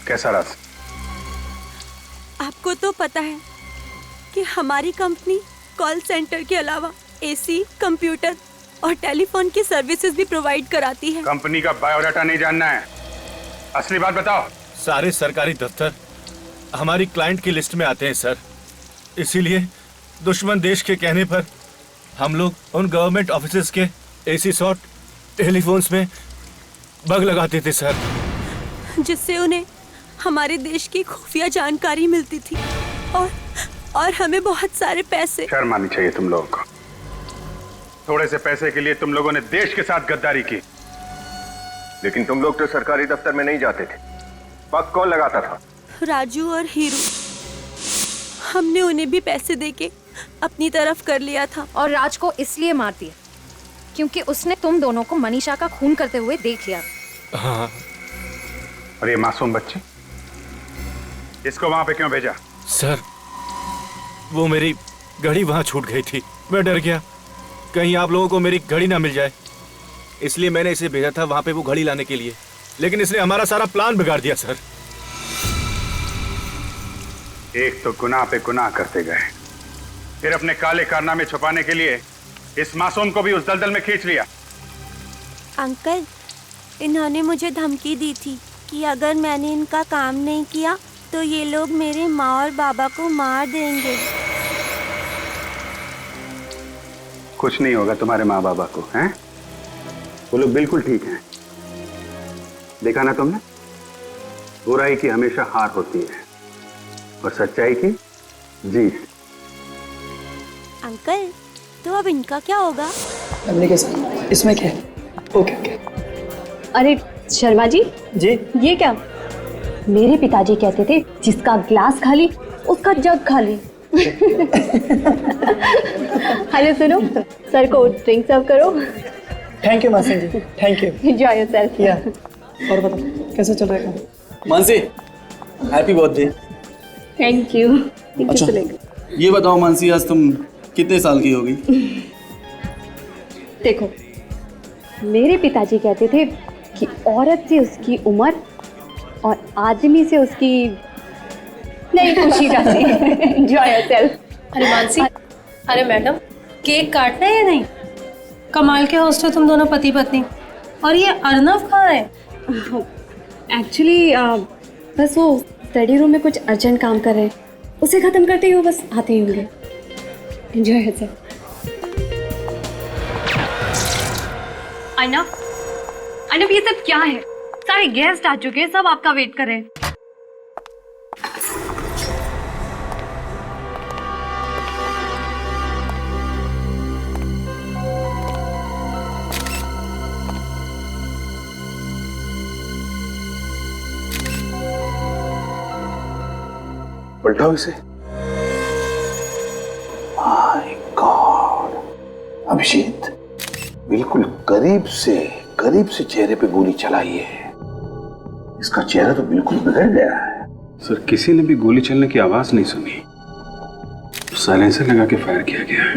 कैसा राज? आपको तो पता है कि हमारी कंपनी कॉल सेंटर के अलावा एसी, कंप्यूटर और टेलीफोन की सर्विसेज भी प्रोवाइड कराती है। कंपनी का बायोडाटा नहीं जानना है, असली बात बताओ। सारे सरकारी दफ्तर हमारी क्लाइंट की लिस्ट में आते हैं सर, इसीलिए दुश्मन देश के कहने पर हम लोग उन गवर्नमेंट ऑफिसेज के एसी शॉट टेलीफोन्स में बग लगाते थे सर, जिससे उन्हें हमारे देश की खुफिया जानकारी मिलती थी और हमें बहुत सारे पैसे। शर्म आनी चाहिए तुम लोगों को। थोड़े से पैसे के लिए तुम लोगों ने देश के साथ गद्दारी की। लेकिन तुम लोग तो सरकारी दफ्तर में नहीं जाते थे, पग कौन लगाता था? राजू और हीरू। हमने उन्हें भी पैसे देके अपनी तरफ कर लिया था। और राज को इसलिए मार दिया क्योंकि उसने तुम दोनों को मनीषा का खून करते हुए देख लिया। हाँ। और ये मासूम बच्ची, इसको वहां पे क्यों भेजा? सर वो मेरी घड़ी वहां छूट गई थी, मैं डर गया कहीं आप लोगों को मेरी घड़ी ना मिल जाए, इसलिए मैंने इसे भेजा था वहां पे वो घड़ी लाने के लिए, लेकिन इसने हमारा सारा प्लान बिगाड़ दिया सर। एक तो गुनाह पे गुनाह करते गए, फिर अपने काले कारनामे छुपाने के लिए इस मासूम को भी उस दलदल में खींच लिया। अंकल, इन्होंने मुझे धमकी दी थी कि अगर मैंने इनका काम नहीं किया तो ये लोग मेरे माँ और बाबा को मार देंगे। कुछ नहीं होगा तुम्हारे माँ बाबा को, हैं? वो लोग बिल्कुल ठीक हैं। देखा ना तुमने, बुराई की हमेशा हार होती है और सच्चाई की जीत। अंकल, तो अब इनका क्या होगा? इसमें क्या है? Okay okay. अरे शर्मा जी, ये क्या? मेरे पिताजी कहते थे जिसका ग्लास खाली उसका जग खाली। हेलो सुनो, सर को ड्रिंक सर्व करो। थैंक यू मासी जी, थैंक यू। Enjoy yourself. या और बताओ कैसा चल रहा है? Mansi, happy birthday. Thank you. अच्छा, ये बताओ मानसी, आज तुम कितने साल की होगी? देखो, मेरे पिताजी कहते थे कि औरत से उसकी उम्र और आदमी से उसकी नहीं पूछी जाती। Enjoy yourself. अरे मानसी, अरे मैडम, केक काटना है या नहीं? कमाल के होस्ट हो तुम दोनों पति पत्नी। और ये अर्नव कहाँ है? एक्चुअली बस वो स्टडी रूम में कुछ अर्जेंट काम कर रहे हैं, उसे खत्म करते ही वो बस आते ही होंगे। Enjoy yourself. अर्नव, अर्नव, ये सब क्या है? सारे गेस्ट आ चुके हैं, सब आपका वेट कर रहे हैं। पलटाओ इसे। माय गॉड, अभिषेक बिल्कुल करीब से चेहरे पे गोली चलाई है। इसका चेहरा तो बिल्कुल बिगड़ गया है। सर, किसी ने भी गोली चलने की आवाज नहीं सुनी, साइलेंसर लगा के फायर किया गया है।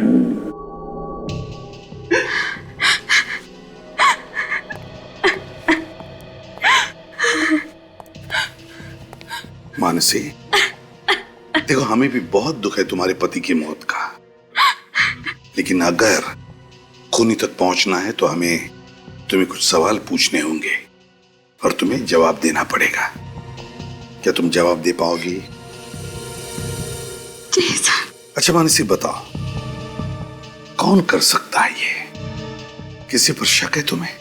मानसी, देखो हमें भी बहुत दुख है तुम्हारे पति की मौत का, लेकिन अगर खूनी तक पहुंचना है तो हमें तुम्हें कुछ सवाल पूछने होंगे और तुम्हें जवाब देना पड़ेगा। क्या तुम जवाब दे पाओगी? जी सर। अच्छा मानसी, बताओ कौन कर सकता है ये? किसी पर शक है तुम्हें?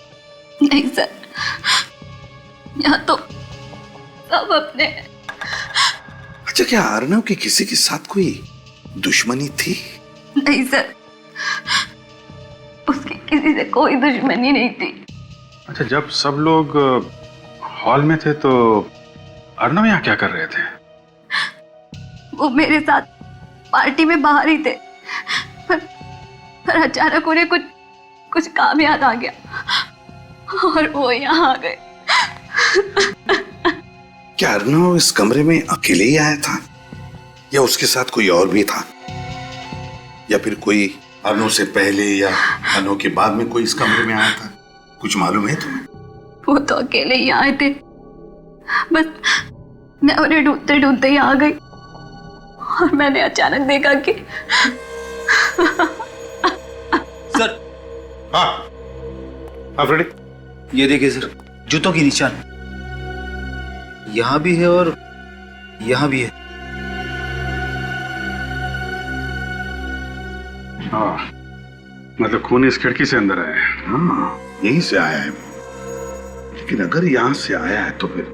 नहीं सर, यहाँ तो सब अपने। अच्छा, क्या अर्नव की किसी के साथ कोई दुश्मनी थी? नहीं सर, उसकी किसी से कोई दुश्मनी नहीं थी। अच्छा, जब सब लोग हॉल में थे तो अर्नव यहाँ क्या कर रहे थे? वो मेरे साथ पार्टी में बाहर ही थे, पर अचानक उन्हें कुछ काम याद आ गया और वो यहाँ आ गए। क्या अर्नव इस कमरे में अकेले ही आया था या उसके साथ कोई और भी था, या फिर कोई अर्नव से पहले या अर्नव के बाद में कोई इस कमरे में आया था? कुछ मालूम है तुम्हें? वो तो अकेले ही आए थे, बस मैं उन्हें ढूंढते ढूंढते ही आ गई और मैंने अचानक देखा कि सर। हाँ हाँ फ्रेडी, ये देखिए सर, जूतों की निशान यहाँ भी है और यहाँ भी है। हाँ, मतलब खून इस खिड़की से अंदर आया है। हाँ, यहीं से आया है। लेकिन अगर यहाँ से आया है तो फिर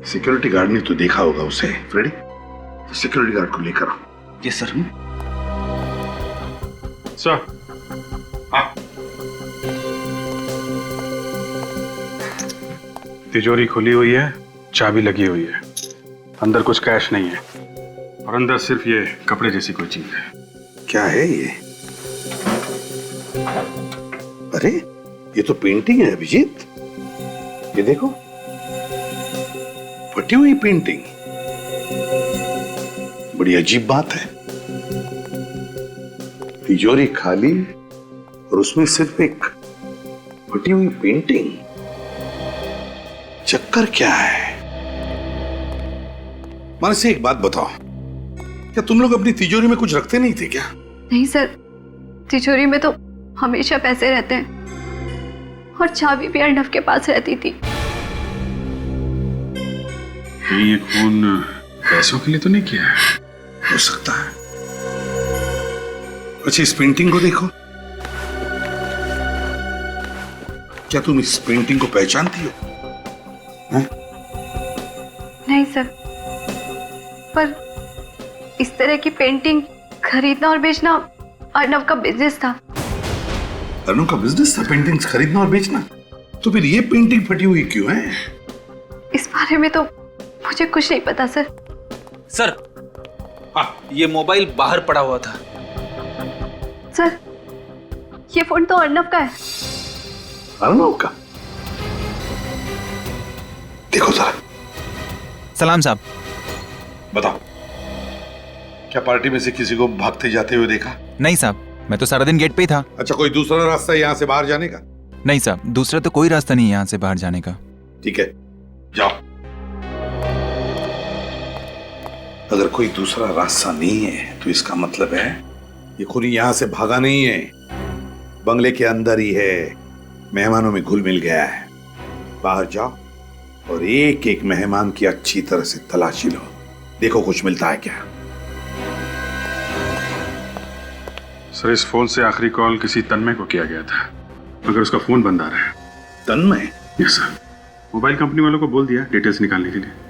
सिक्योरिटी गार्ड ने तो देखा होगा उसे। फ्रेडी, सिक्योरिटी गार्ड को लेकर आओ। Yes sir. सर, हाँ। तिजोरी खुली हुई है, चाबी लगी हुई है, अंदर कुछ कैश नहीं है और अंदर सिर्फ ये कपड़े जैसी कोई चीज है। क्या है ये? अरे ये तो पेंटिंग है अभिजीत, ये देखो, फटी हुई पेंटिंग। बड़ी अजीब बात है, तिजोरी खाली और उसमें सिर्फ एक फटी हुई पेंटिंग। चक्कर क्या है? मन से एक बात बताओ, क्या तुम लोग अपनी तिजोरी में कुछ रखते नहीं थे क्या? नहीं सर, तिजोरी में तो हमेशा पैसे रहते हैं और चाबी भी अर्नव के पास रहती थी। ये खून पैसों के लिए तो नहीं किया है? हो सकता है। अच्छा, इस पेंटिंग को देखो, क्या तुम इस पेंटिंग को पहचानती हो? नहीं सर, पर इस तरह की पेंटिंग खरीदना और बेचना अर्नव का बिजनेस था। अर्नव का बिजनेस था पेंटिंग्स खरीदना और बेचना? तो फिर ये पेंटिंग फटी हुई क्यों है? इस बारे में तो मुझे कुछ नहीं पता सर। सर, ये मोबाइल बाहर पड़ा हुआ था। सर, ये फोन तो अर्नव का है। अर्नव का? देखो जरा। सलाम साहब। बताओ, क्या पार्टी में से किसी को भागते जाते हुए देखा? नहीं साहब, मैं तो सारा दिन गेट पे ही था। अच्छा, कोई दूसरा रास्ता यहाँ से बाहर जाने का? नहीं साहब, दूसरा तो कोई रास्ता नहीं यहाँ से बाहर जाने का। ठीक है, जाओ। अगर कोई दूसरा रास्ता नहीं है तो इसका मतलब है ये खूनी यहाँ से भागा नहीं है, बंगले के अंदर ही है, मेहमानों में घुल मिल गया है। बाहर जाओ और एक एक मेहमान की अच्छी तरह से तलाशी लो, देखो कुछ मिलता है क्या। सर, इस फोन से आखिरी कॉल किसी तन्मय को किया गया था, मगर उसका फोन बंद आ रहा है। तन्मय? यस सर, मोबाइल कंपनी वालों को बोल दिया डिटेल्स निकालने के लिए।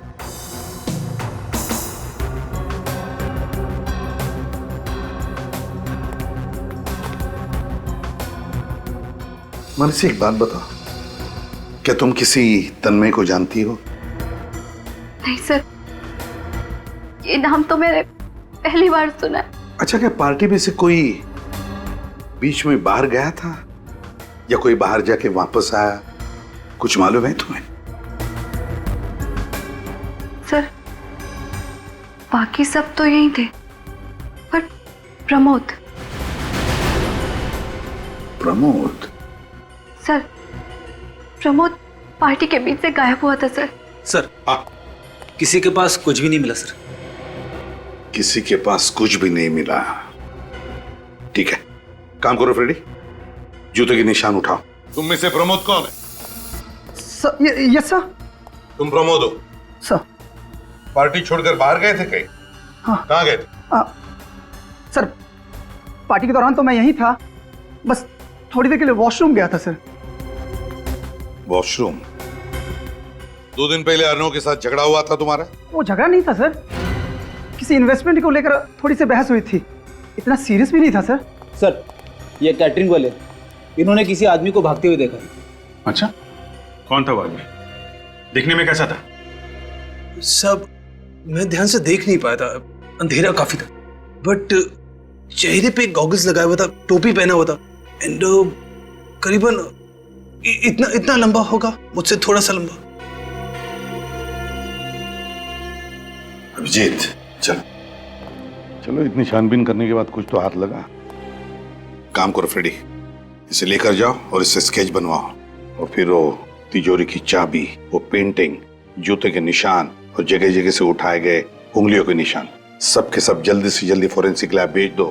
मन से एक बात बताओ, क्या तुम किसी तन्मय को जानती हो? नहीं सर, ये नाम तो मैंने पहली बार सुना है। अच्छा, क्या पार्टी में से कोई बीच में बाहर गया था या कोई बाहर जाके वापस आया? कुछ मालूम है तुम्हें? सर, बाकी सब तो यही थे, पर प्रमोद। प्रमोद? सर, प्रमोद पार्टी के बीच से गायब हुआ था सर। सर, किसी के पास कुछ भी नहीं मिला सर। किसी के पास कुछ भी नहीं मिला? ठीक है, काम करो फ्रेडी, जूते के निशान उठाओ। तुम में से प्रमोद कौन है? Yes sir. तुम प्रमोद हो? सर। पार्टी छोड़कर बाहर गए थे कहीं? हाँ। कहाँ गए थे? सर, पार्टी के दौरान तो मैं यहीं था, बस थोड़ी देर के लिए वॉशरूम गया था सर। वॉशरूम? 2 दिन पहले अर्नव के साथ झगड़ा हुआ था तुम्हारा? वो झगड़ा नहीं था सर, किसी इन्वेस्टमेंट को लेकर थोड़ी सी बहस हुई थी, इतना सीरियस भी नहीं था सर। सर, ये कैटरिंग वाले, इन्होंने किसी आदमी को भागते हुए देखा। अच्छा, कौन था वो आदमी? दिखने में कैसा था? सब मैं ध्यान से देख नहीं पाया था, अंधेरा काफी था, बट चेहरे पे गॉगल्स लगाया हुआ था, टोपी पहना हुआ था, एंड करीबन इतना लंबा होगा, मुझसे थोड़ा सा लंबा। विजीत चलो चलो, इतनी छानबीन करने के बाद कुछ तो हाथ लगा। काम करो फ्रेडी, इसे लेकर जाओ और इससे स्केच बनवाओ, और फिर वो तिजोरी की चाबी, वो पेंटिंग, जूते के निशान और जगह जगह से उठाए गए उंगलियों के निशान, सब के सब जल्दी से जल्दी फोरेंसिक लैब भेज दो।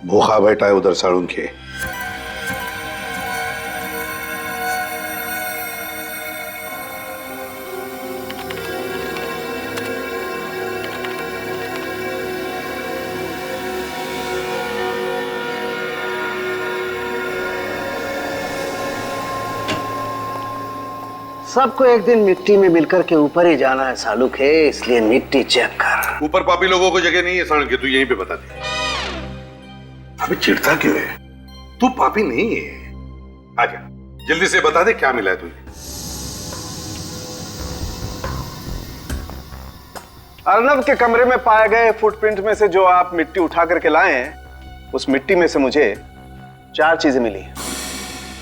भूखा बैठा है उधर साड़ू के। सबको एक दिन मिट्टी में मिलकर के ऊपर ही जाना है सालुक है, इसलिए मिट्टी चेक कर। ऊपर पापी लोगों को जगह नहीं है साड़ू के, तू यहीं पे बता दे। अबे चिढ़ता क्यों है? तू पापी नहीं है। आजा जल्दी से बता दे क्या मिला है तुझे। अर्नब के कमरे में पाए गए फुटप्रिंट में से जो आप मिट्टी उठा करके लाए हैं, उस मिट्टी में से मुझे 4 चीजें मिली हैं।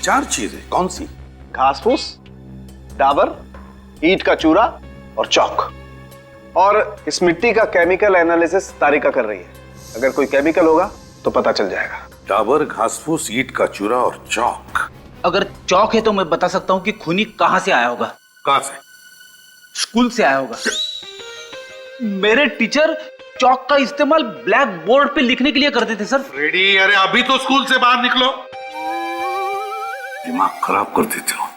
4 चीजें? कौन सी? घास फूस, डाबर, ईंट का चूरा और चौक। और इस मिट्टी का केमिकल एनालिसिस तारिका कर रही है। अगर कोई केमिकल होगा तो पता चल जाएगा। डाबर, घास फूस, ईंट का चूरा और चौक। अगर चौक है तो मैं बता सकता हूँ कि खूनी कहाँ से आया होगा। कहाँ से? स्कूल से आया होगा। मेरे टीचर चौक का इस्तेमाल ब्लैक बोर्ड पे लिखने के लिए करते थे सर। रेडी? अरे अभी तो स्कूल से बाहर निकलो, दिमाग खराब कर देते हो।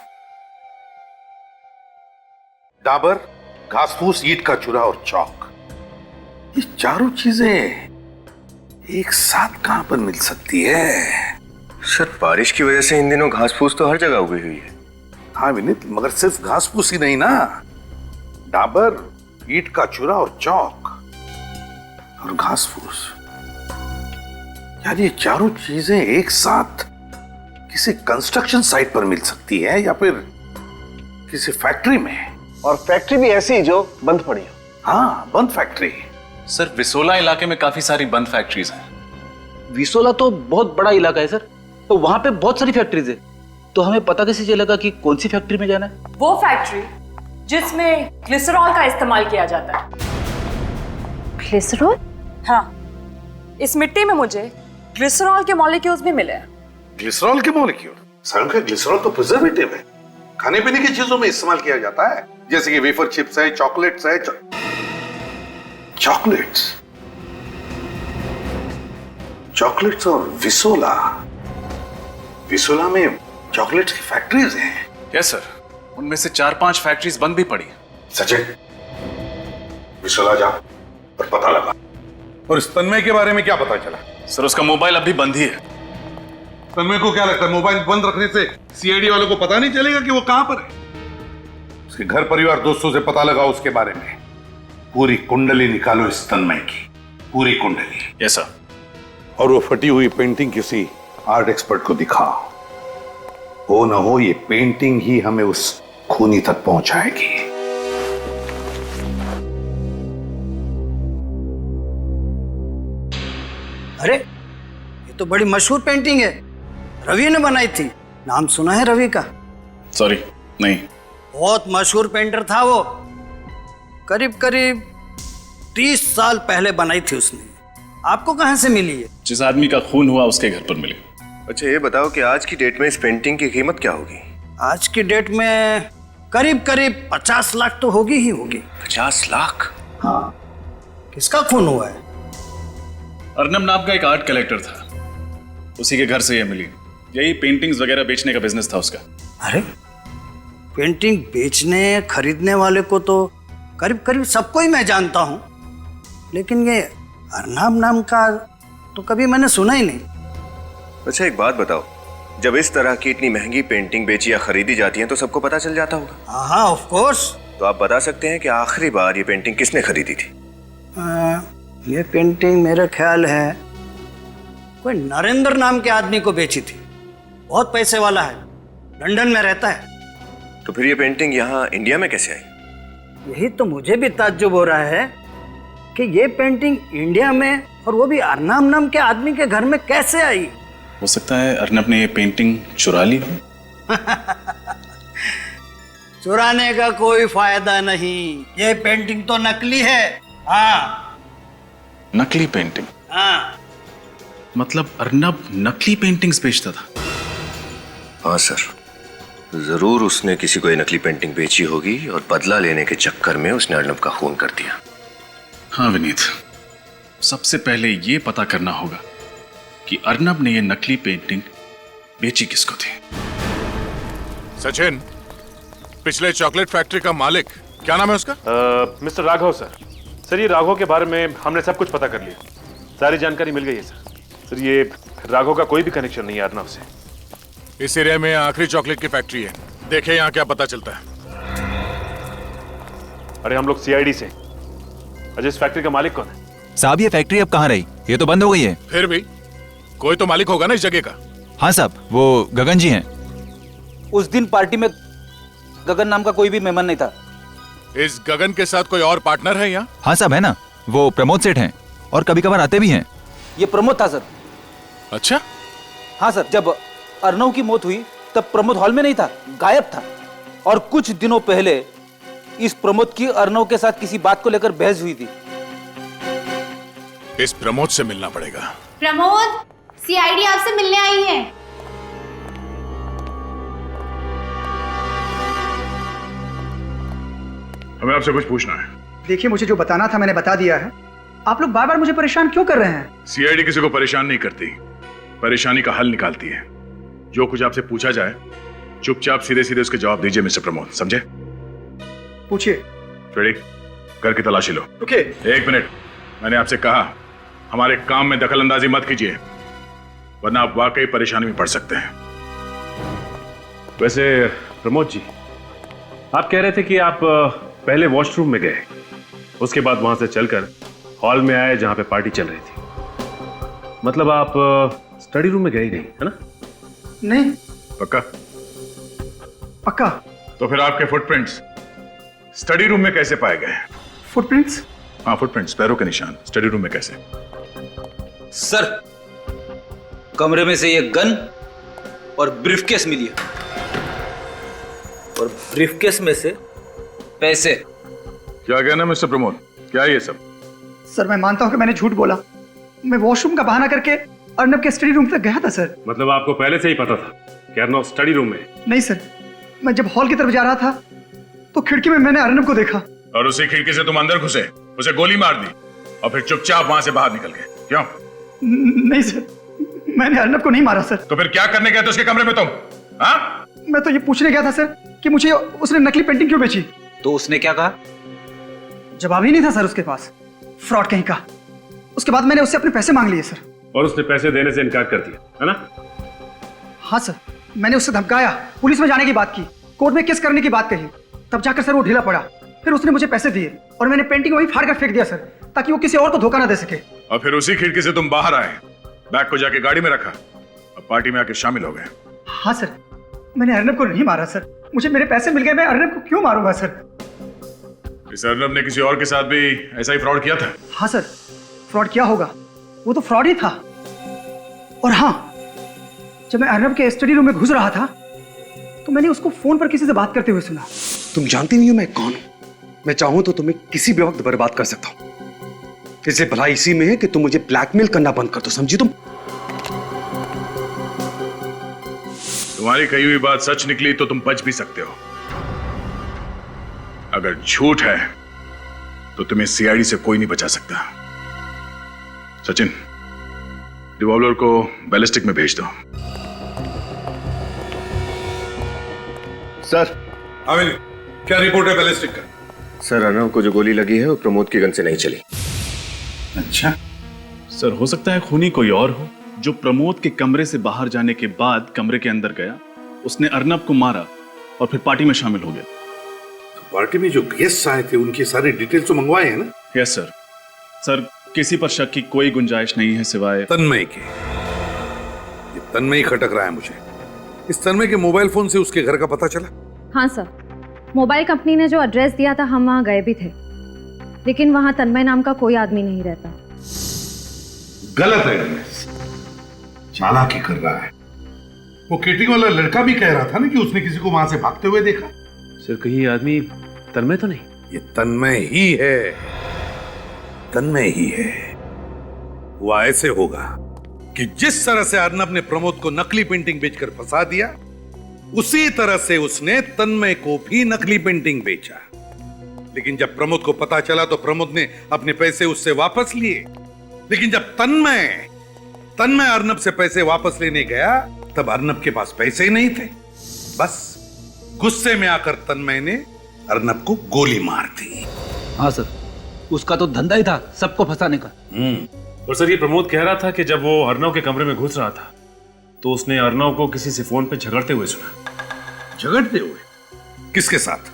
डाबर, घास फूस, ईंट का चूरा और चौक, ये चारों चीजें एक साथ कहां पर मिल सकती है? सर बारिश की वजह से इन दिनों घास फूस तो हर जगह उगी हुई है। हाँ विनीत, मगर सिर्फ घास फूस ही नहीं ना, डाबर, ईंट का चूरा और चौक और घास फूस, यार ये चारों चीजें एक साथ किसी कंस्ट्रक्शन साइट पर मिल सकती है या फिर किसी फैक्ट्री में। और फैक्ट्री भी ऐसी जो बंद पड़ी हो। हाँ, बंद फैक्ट्री। सर विसोला इलाके में काफी सारी बंद फैक्ट्रीज हैं। विसोला तो बहुत बड़ा इलाका है सर, तो वहां पे बहुत सारी फैक्ट्रीज है, तो हमें पता कैसे चलेगा कि कौन सी फैक्ट्री में जाना है? वो फैक्ट्री जिसमें ग्लिसरॉल का इस्तेमाल किया जाता है। ग्लिसरॉल? हाँ, इस मिट्टी में मुझे ग्लिसरॉल के मॉलिक्यूल्स भी मिले हैं। ग्लिसरॉल के मॉलिक्यूल? सारुण का ग्लिसरॉल तो प्रिजर्वेटिव है, खाने पीने की चीजों में इस्तेमाल किया जाता है, जैसे कि वेफर चिप्स है, चॉकलेट्स है। चॉकलेट्स और विसोला। विसोला में चॉकलेट्स की फैक्ट्रीज हैं। यस सर, उनमें से 4-5 फैक्ट्रीज बंद भी पड़ी। सचिन, विसोला जा और पता लगा। और इस तन्मय के बारे में क्या पता चला? सर उसका मोबाइल अभी बंद ही है। तन्मय को क्या लगता है मोबाइल बंद रखने से सीआईडी वालों को पता नहीं चलेगा कि वो कहां पर है? उसके घर परिवार दोस्तों से पता लगा उसके बारे में। पूरी कुंडली निकालो इस तन्मय की, पूरी कुंडली। Yes sir. और वो फटी हुई पेंटिंग किसी आर्ट एक्सपर्ट को दिखाओ। हो ना हो ये पेंटिंग ही हमें उस खूनी तक पहुंचाएगी। अरे ये तो बड़ी मशहूर पेंटिंग है, रवि ने बनाई थी। नाम सुना है रवि का? सॉरी नहीं। बहुत मशहूर पेंटर था वो, करीब करीब 30 साल पहले बनाई थी उसने। आपको कहां से मिली है? जिस आदमी का खून हुआ उसके घर पर मिली। अच्छा ये बताओ कि आज की डेट में इस पेंटिंग की कीमत क्या होगी? आज की डेट में करीब करीब 50 लाख तो होगी ही होगी। 50 लाख? हाँ। किसका खून हुआ है? अर्नब नाम का एक आर्ट कलेक्टर था, उसी के घर से ये मिली। यही पेंटिंग्स वगैरह बेचने का बिजनेस था उसका। अरे पेंटिंग बेचने खरीदने वाले को तो करीब करीब सबको ही मैं जानता हूं, लेकिन ये अर्नब नाम का तो कभी मैंने सुना ही नहीं। अच्छा एक बात बताओ, जब इस तरह की इतनी महंगी पेंटिंग बेची या खरीदी जाती है तो सबको पता चल जाता होगा? हाँ ऑफ कोर्स। तो आप बता सकते हैं कि आखिरी बार ये पेंटिंग किसने खरीदी थी? ये पेंटिंग मेरा ख्याल है कोई नरेंद्र नाम के आदमी को बेची थी। बहुत पैसे वाला है, लंदन में रहता है। तो फिर ये पेंटिंग यहाँ इंडिया में कैसे आई? यही तो मुझे भी ताज्जुब हो रहा है कि ये पेंटिंग इंडिया में और वो भी अर्नब नाम के आदमी के घर में कैसे आई। हो सकता है अर्नब ने ये पेंटिंग चुरा ली हो। चुराने का कोई फायदा नहीं, ये पेंटिंग तो नकली है। हाँ नकली पेंटिंग? हाँ। मतलब अर्नब नकली पेंटिंग्स बेचता था? हाँ सर, जरूर उसने किसी को ये नकली पेंटिंग बेची होगी और बदला लेने के चक्कर में उसने अर्नब का खून कर दिया। हाँ विनीत, सबसे पहले ये पता करना होगा कि अर्नब ने ये नकली पेंटिंग बेची किसको थी। सचिन, पिछले चॉकलेट फैक्ट्री का मालिक क्या नाम है उसका? Mister Raghav sir. सर ये राघव के बारे में हमने सब कुछ पता कर लिया, सारी जानकारी मिल गई है सर। सर ये राघव का कोई भी कनेक्शन नहीं है अर्नब से। इस एरिया में आखिरी चॉकलेट की फैक्ट्री है, देखिए यहाँ क्या पता चलता है। अरे हम लोग सीआईडी से। अजय इस फैक्ट्री का मालिक कौन है? साहब ये फैक्ट्री अब कहाँ रही? ये तो बंद हो गई है। फिर भी कोई तो मालिक होगा ना इस जगह का। हाँ साहब, वो गगन जी हैं। उस दिन पार्टी में गगन नाम का कोई भी मेहमान नहीं था। इस गगन के साथ कोई और पार्टनर है यहाँ? हाँ साहब है ना, वो प्रमोद सेठ हैं और कभी कभार आते भी हैं। ये प्रमोद था सर। अच्छा? हाँ सर, जब अर्नव की मौत हुई तब प्रमोद हॉल में नहीं था, गायब था। और कुछ दिनों पहले इस प्रमोद की अर्नव के साथ किसी बात को लेकर बहस हुई थी। इस प्रमोद से मिलना पड़ेगा। प्रमोद, सीआईडी आपसे मिलने आई है। हमें आपसे कुछ पूछना है। देखिए, मुझे जो बताना था मैंने बता दिया है। आप लोग बार बार मुझे परेशान क्यों कर रहे हैं? सीआईडी किसी को परेशान नहीं करती, परेशानी का हल निकालती है। जो कुछ आपसे पूछा जाए चुपचाप सीधे सीधे उसके जवाब दीजिए मिस्टर प्रमोद, समझे? पूछिए। रेडी? घर की तलाशी लो। ओके। 1 मिनट, मैंने आपसे कहा हमारे काम में दखल अंदाजी मत कीजिए, वरना आप वाकई परेशानी में पड़ सकते हैं। वैसे प्रमोद जी, आप कह रहे थे कि आप पहले वॉशरूम में गए, उसके बाद वहां से चलकर हॉल में आए जहां पे पार्टी चल रही थी। मतलब आप स्टडी रूम में गए नहीं, है ना? नहीं। पक्का? पक्का। तो फिर आपके फुटप्रिंट्स स्टडी रूम में कैसे पाए गए? फुटप्रिंट्स? हाँ, फुटप्रिंट्स, पैरों के निशान स्टडी रूम में कैसे? सर, कमरे में से ये गन और ब्रीफकेस मिली है, और ब्रीफकेस में से पैसे। क्या कहना मिस्टर प्रमोद, क्या है ये सब? सर, मैं मानता हूं कि मैंने झूठ बोला। मैं वॉशरूम का बहाना करके अर्नब के स्टडी रूम तक गया था सर। मतलब आपको पहले से ही पता था कि अर्नब स्टडी रूम में? नहीं सर, मैं जब हॉल की तरफ जा रहा था तो खिड़की में मैंने अर्नब को देखा। और उसी खिड़की से तुम अंदर घुसे, उसे गोली मार दी और फिर चुपचाप वहां से बाहर निकल गए, क्यों? नहीं सर, मैंने अर्नब को नहीं मारा सर। तो फिर क्या करने गए थे उसके कमरे में तुम? हाँ? मैं तो ये पूछने गया था सर कि मुझे उसने नकली पेंटिंग क्यों बेची। तो उसने क्या कहा? जवाब ही नहीं था सर उसके पास, फ्रॉड कहीं का। उसके बाद मैंने उससे अपने पैसे मांग लिए सर। और उसने पैसे देने से इनकार कर दिया, है ना? हाँ सर, मैंने उससे धमकाया, पुलिस में जाने की बात की, कोर्ट में केस करने की बात कही, तब जाकर सर वो ढीला पड़ा। फिर उसने मुझे पैसे दिए और मैंने पेंटिंग वहीं फाड़ कर फेंक दिया सर, ताकि वो किसी और को धोखा ना दे सके। और फिर उसी खिड़की से तुम बाहर आए, बैग को जाके गाड़ी में रखा और पार्टी में आके शामिल हो गए। हाँ सर, मैंने अर्नब को नहीं मारा सर। मुझे मेरे पैसे मिल गए, मैं अर्नब को क्यों मारूंगा सर? इस अर्नब ने किसी और के साथ भी ऐसा ही फ्रॉड किया था? हाँ सर, फ्रॉड किया होगा, वो तो फ्रॉड ही था। और हाँ, जब मैं अर्नब के स्टडी रूम में घुस रहा था तो मैंने उसको फोन पर किसी से बात करते हुए सुना। तुम जानती नहीं हो मैं कौन हूं। मैं चाहूं तो तुम्हें किसी भी वक्त बर्बाद कर सकता हूं। इससे भला इसी में है कि तुम मुझे ब्लैकमेल करना बंद कर दो, समझी तुम? तुम्हारी कही हुई बात सच निकली तो तुम बच भी सकते हो, अगर झूठ है तो तुम्हें सीआईडी से कोई नहीं बचा सकता। सचिन, रिवॉल्वर को बैलिस्टिक में भेज दो। सर। अमिल, क्या रिपोर्ट है बैलिस्टिक का? सर, अर्नब को जो गोली लगी है वो प्रमोद की गन से नहीं चली। अच्छा सर, हो सकता है खूनी कोई और हो जो प्रमोद के कमरे से बाहर जाने के बाद कमरे के अंदर गया, उसने अर्नब को मारा और फिर पार्टी में शामिल हो गया। तो पार्टी में जो गेस्ट आए थे उनकी सारी डिटेल्स तो मंगवाए हैं ना? Yes sir. सर, किसी पर शक की कोई गुंजाइश नहीं है सिवाय तन्मय के। ये तन्मय खटक रहा है मुझे। इस तन्मय के मोबाइल फोन से उसके घर का पता चला? हाँ सर, मोबाइल कंपनी ने जो एड्रेस दिया था हम वहाँ गए भी थे, लेकिन वहाँ तन्मय नाम का कोई आदमी नहीं रहता। गलत एड्रेस, चालाकी कर रहा है। वो केटरिंग वाला लड़का भी कह रहा था ना कि उसने किसी को वहां से भागते हुए देखा। सर, कहीं ये आदमी तन्मय तो नहीं? ये तन्मय ही है। तन्मय ही है। वो ऐसे होगा कि जिस तरह से अर्नब ने प्रमोद को नकली पेंटिंग बेचकर फंसा दिया, उसी तरह से उसने तन्मय को भी नकली पेंटिंग बेचा। लेकिन जब प्रमोद को पता चला तो प्रमोद ने अपने पैसे उससे वापस लिए। लेकिन जब तन्मय अर्नब से पैसे वापस लेने गया, तब अर्नब के पास पैसे ही नहीं थे। बस गुस्से में आकर तन्मय ने अर्नब को गोली मार दी। हाँ सर, उसका तो धंधा ही था सबको फंसाने का। और सर, ये प्रमोद कह रहा था कि जब वो अर्नव के कमरे में घुस रहा था तो उसने अर्नव को किसी से फोन पे झगड़ते हुए सुना। झगड़ते हुए? किसके साथ?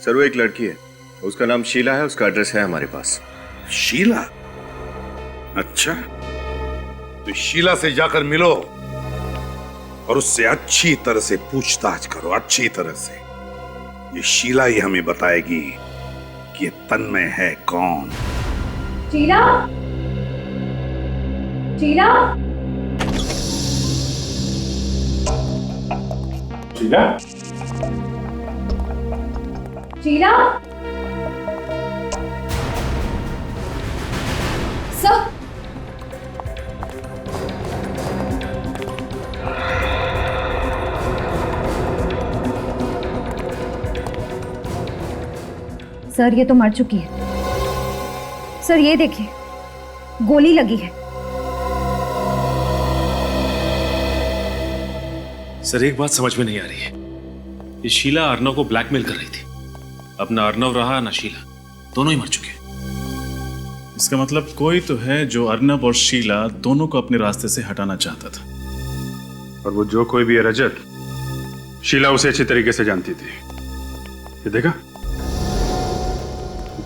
सर, वो एक लड़की है, उसका नाम शीला है, उसका एड्रेस है हमारे पास। शीला? अच्छा, तो शीला से जाकर मिलो और उससे अच्छी तरह से पूछताछ करो, अच्छी तरह से। ये शीला ही हमें बताएगी कि ये तन्मय है कौन। शीला, शीला, शीला, शीला। सर, सर ये तो मर चुकी है। सर ये देखिए, गोली लगी है। सर, एक बात समझ में नहीं आ रही है, ये शीला अर्नव को ब्लैकमेल कर रही थी। अब ना अर्नव रहा ना शीला, दोनों ही मर चुके। इसका मतलब कोई तो है जो अर्नब और शीला दोनों को अपने रास्ते से हटाना चाहता था। और वो जो कोई भी है रजत, शीला उसे अच्छी तरीके से जानती थी। ये देखा,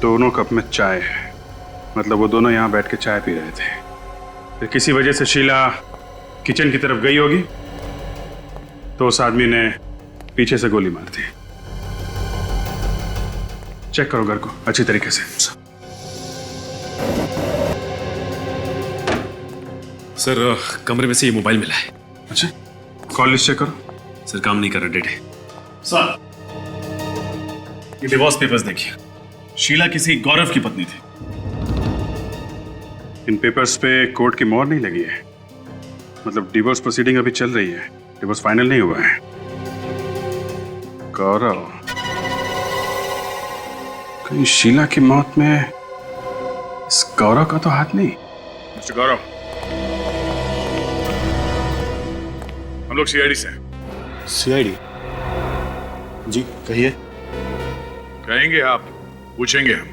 दोनों कप में चाय है, मतलब वो दोनों यहां बैठ के चाय पी रहे थे। फिर किसी वजह से शीला किचन की तरफ गई होगी तो उस आदमी ने पीछे से गोली मार दी। चेक करो घर को अच्छी तरीके से। सर, कमरे में से ये मोबाइल मिला है। अच्छा, कॉल लिस्ट चेक करो। सर, काम नहीं कर रहा, डेट है। सर, ये डिवोर्स पेपर्स देखिए। शीला किसी गौरव की पत्नी थी। इन पेपर्स पे कोर्ट की मोहर नहीं लगी है, मतलब डिवोर्स प्रोसीडिंग अभी चल रही है, डिवोर्स फाइनल नहीं हुआ है। गौरव, कहीं शीला की मौत में इस गौरव का तो हाथ नहीं? मिस्टर गौरव, हम लोग सीआईडी से हैं। सीआईडी? जी कहिए। कहेंगे आप, पूछेंगे हम।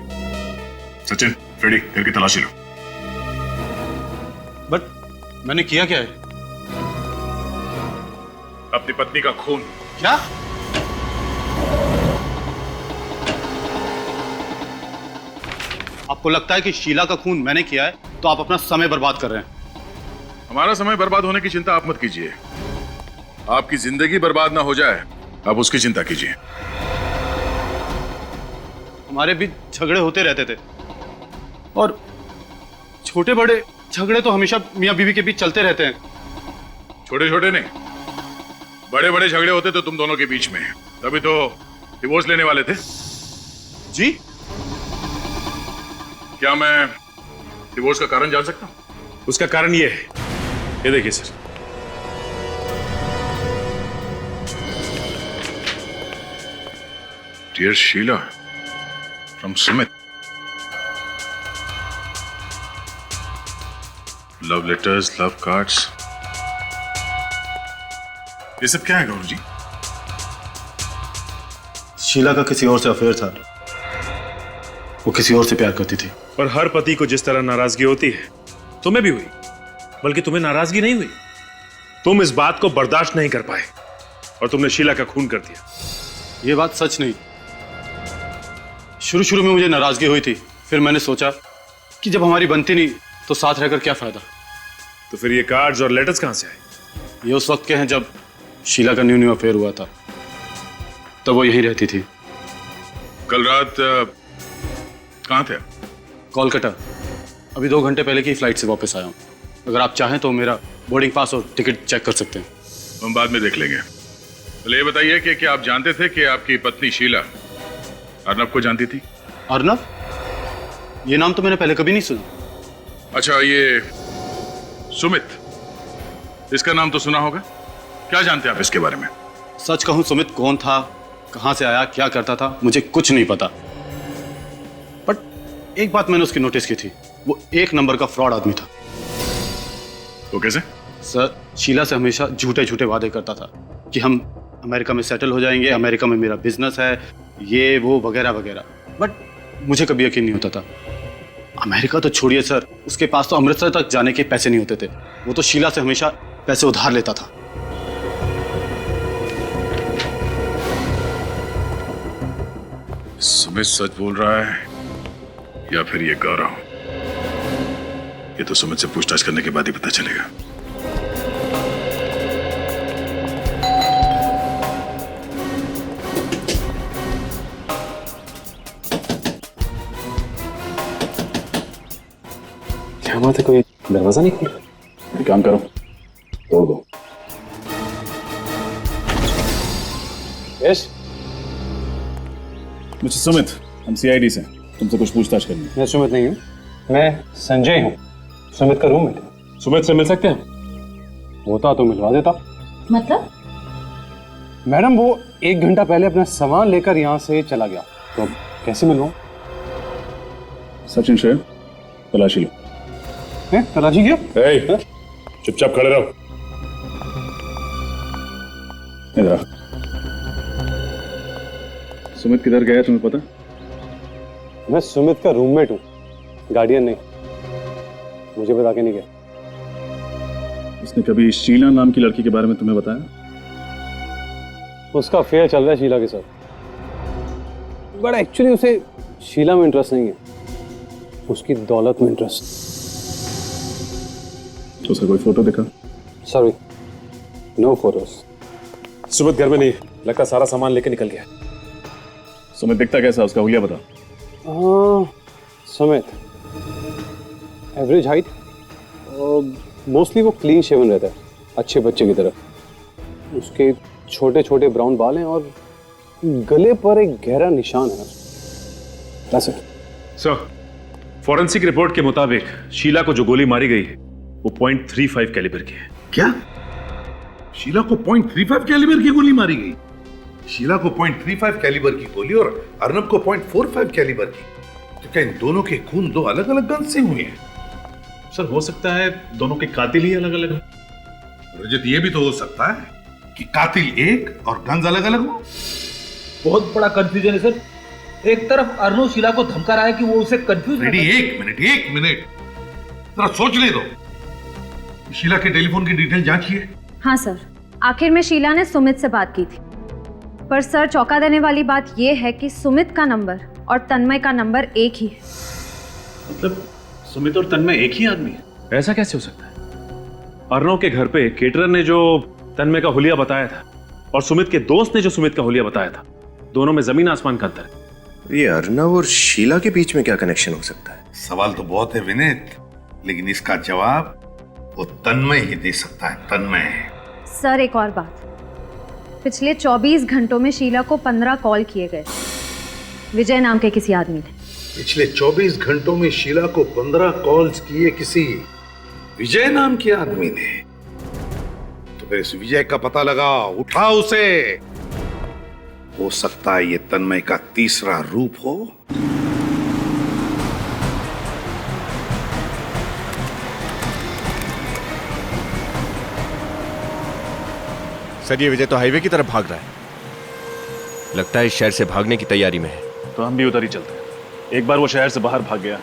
सचिन, फ्रेडी, घर की तलाशी लो। बट मैंने किया क्या है? अपनी पत्नी का खून। क्या? आपको लगता है कि शीला का खून मैंने किया है तो आप अपना समय बर्बाद कर रहे हैं। हमारा समय बर्बाद होने की चिंता आप मत कीजिए। आपकी जिंदगी बर्बाद ना हो जाए, आप उसकी चिंता कीजिए। हमारे बीच झगड़े होते रहते थे और छोटे बड़े झगड़े तो हमेशा मियां बीवी के बीच चलते रहते हैं। छोटे छोटे नहीं, बड़े बड़े झगड़े होते थे तुम दोनों के बीच में, तभी तो डिवोर्स लेने वाले थे। जी? क्या मैं डिवोर्स का कारण जान सकता हूं? उसका कारण ये है, ये देखिए sir. Dear Sheela, from Sumit, love letters, love cards. ये सब क्या है गौरव जी? शीला का किसी और से अफेयर था, वो किसी और से प्यार करती थी। और हर पति को जिस तरह नाराजगी होती है, तुम्हें भी हुई, बल्कि तुम्हें नाराजगी नहीं हुई, तुम इस बात को बर्दाश्त नहीं कर पाए और तुमने शीला का खून कर दिया। ये बात सच नहीं। शुरू शुरू में मुझे नाराजगी हुई थी, फिर मैंने सोचा कि जब हमारी बनती नहीं तो साथ रहकर क्या फायदा। तो फिर ये कार्ड्स और लेटर्स कहां से आए? ये उस वक्त के हैं जब शीला का न्यू अफेयर हुआ था, तब वो यहीं रहती थी। कल रात कहां थे? कोलकाता। अभी 2 घंटे पहले की फ्लाइट से वापस आया हूँ। अगर आप चाहें तो मेरा बोर्डिंग पास और टिकट चेक कर सकते हैं। हम बाद में देख लेंगे। पहले ये बताइए कि क्या आप जानते थे कि आपकी पत्नी शीला अर्नब को जानती थी? अर्नब? ये नाम तो मैंने पहले कभी नहीं सुना। अच्छा, ये सुमित, इसका नाम तो सुना होगा। क्या जानते हैं आप इसके बारे में? सच कहूं सुमित कौन था, कहां से आया, क्या करता था, मुझे कुछ नहीं पता। बट एक बात मैंने उसकी नोटिस की थी, वो एक नंबर का फ्रॉड आदमी था। वो कैसे? सर, शीला से हमेशा झूठे झूठे वादे करता था कि हम अमेरिका में सेटल हो जाएंगे, अमेरिका में मेरा बिजनेस है, ये वो वगैरह वगैरह। बट मुझे कभी यकीन नहीं होता था। अमेरिका तो छोड़िए सर, उसके पास तो अमृतसर तक जाने के पैसे नहीं होते थे। वो तो शीला से हमेशा पैसे उधार लेता था। सुमित सच बोल रहा है या फिर ये गौरव? ये तो सुमित से पूछताछ करने के बाद ही पता चलेगा। क्या बात है, कोई दरवाजा नहीं खुल रहा? एक काम करो, तोड़ दो। यस, मिस्टर सुमित, हम सीआईडी से, तुमसे कुछ पूछताछ करनी है। मैं सुमित नहीं हूँ, मैं संजय हूँ, सुमित का रूममेट है। सुमित से मिल सकते हैं? होता तो मिलवा देता। मतलब? मैडम, वो 1 घंटा पहले अपना सामान लेकर यहाँ से चला गया, तो कैसे मिलवाऊं? सचिन शेर, तलाशी लो। हैं? तलाशी क्या? चुपचाप खड़े रहो। इधर आओ। सुमित किधर गया तुम्हें पता? मैं सुमित का रूममेट हूँ, गार्डियन नहीं। मुझे बता के नहीं गया। उसने कभी शीला नाम की लड़की के बारे में तुम्हें बताया? उसका अफेयर चल रहा है शीला के साथ, बट एक्चुअली उसे शीला में इंटरेस्ट नहीं है, उसकी दौलत में इंटरेस्ट। तो उसका कोई फोटो दिखा? Sorry, no photos. सुमित घर में नहीं, लगता सारा सामान लेके निकल गया। सुमित दिखता कैसा, उसका हुलिया बता। सुमित एवरेज हाइट, मोस्टली वो क्लीन शेवन रहता है, अच्छे बच्चे की तरह। उसके छोटे छोटे ब्राउन बाल हैं और गले पर एक गहरा निशान है। सर, फॉरेंसिक रिपोर्ट के मुताबिक शीला को जो गोली मारी गई है वो .35 कैलिबर की है। क्या? शीला को .35 कैलिबर की गोली मारी गई? शीला को .35 कैलिबर की गोली और अर्नब को .45 कैलिबर की, तो क्या इन दोनों के खून दो अलग अलग गन से हुए हैं? सर, हो सकता है दोनों के कातिल ही अलग अलग हैं। रजत, ये भी तो हो सकता है कि कातिल एक और गन्स अलग अलग हो। बहुत बड़ा कंफ्यूजन है सर। एक तरफ अर्नव शीला को धमका रहा है कि वो उसे कंफ्यूज। रेडी, एक मिनट, जरा सोचने दो। शीला के टेलीफोन की डिटेल जांचिए। हाँ सर, आखिर में शीला ने सुमित से बात की थी, पर सर चौंका देने वाली बात यह है कि सुमित का नंबर और तन्मय का नंबर एक ही है। मतलब सुमित और तन्मय एक ही आदमी है? ऐसा कैसे हो सकता है? अर्नव के घर पे केटरर ने जो तन्मय का हुलिया बताया था और सुमित के दोस्त ने जो सुमित का हुलिया बताया था, दोनों में जमीन आसमान का अंतर है। ये अर्नव और शीला के बीच में क्या कनेक्शन हो सकता है? सवाल तो बहुत है विनीत, लेकिन इसका जवाब वो तन्मय ही दे सकता है। तन्मय। सर, एक और बात, पिछले 24 घंटों में शीला को 15 कॉल किए गए, विजय नाम के किसी आदमी ने। पिछले 24 घंटों में शीला को 15 कॉल्स किए किसी विजय नाम के आदमी ने? तो फिर इस विजय का पता लगा, उठा उसे। हो सकता है ये तन्मय का तीसरा रूप हो। सर, ये विजय तो हाईवे की तरफ भाग रहा है। लगता है इस शहर से भागने की तैयारी में है। तो हम भी उधर ही चलते हैं। एक बार वो शहर से बाहर भाग गया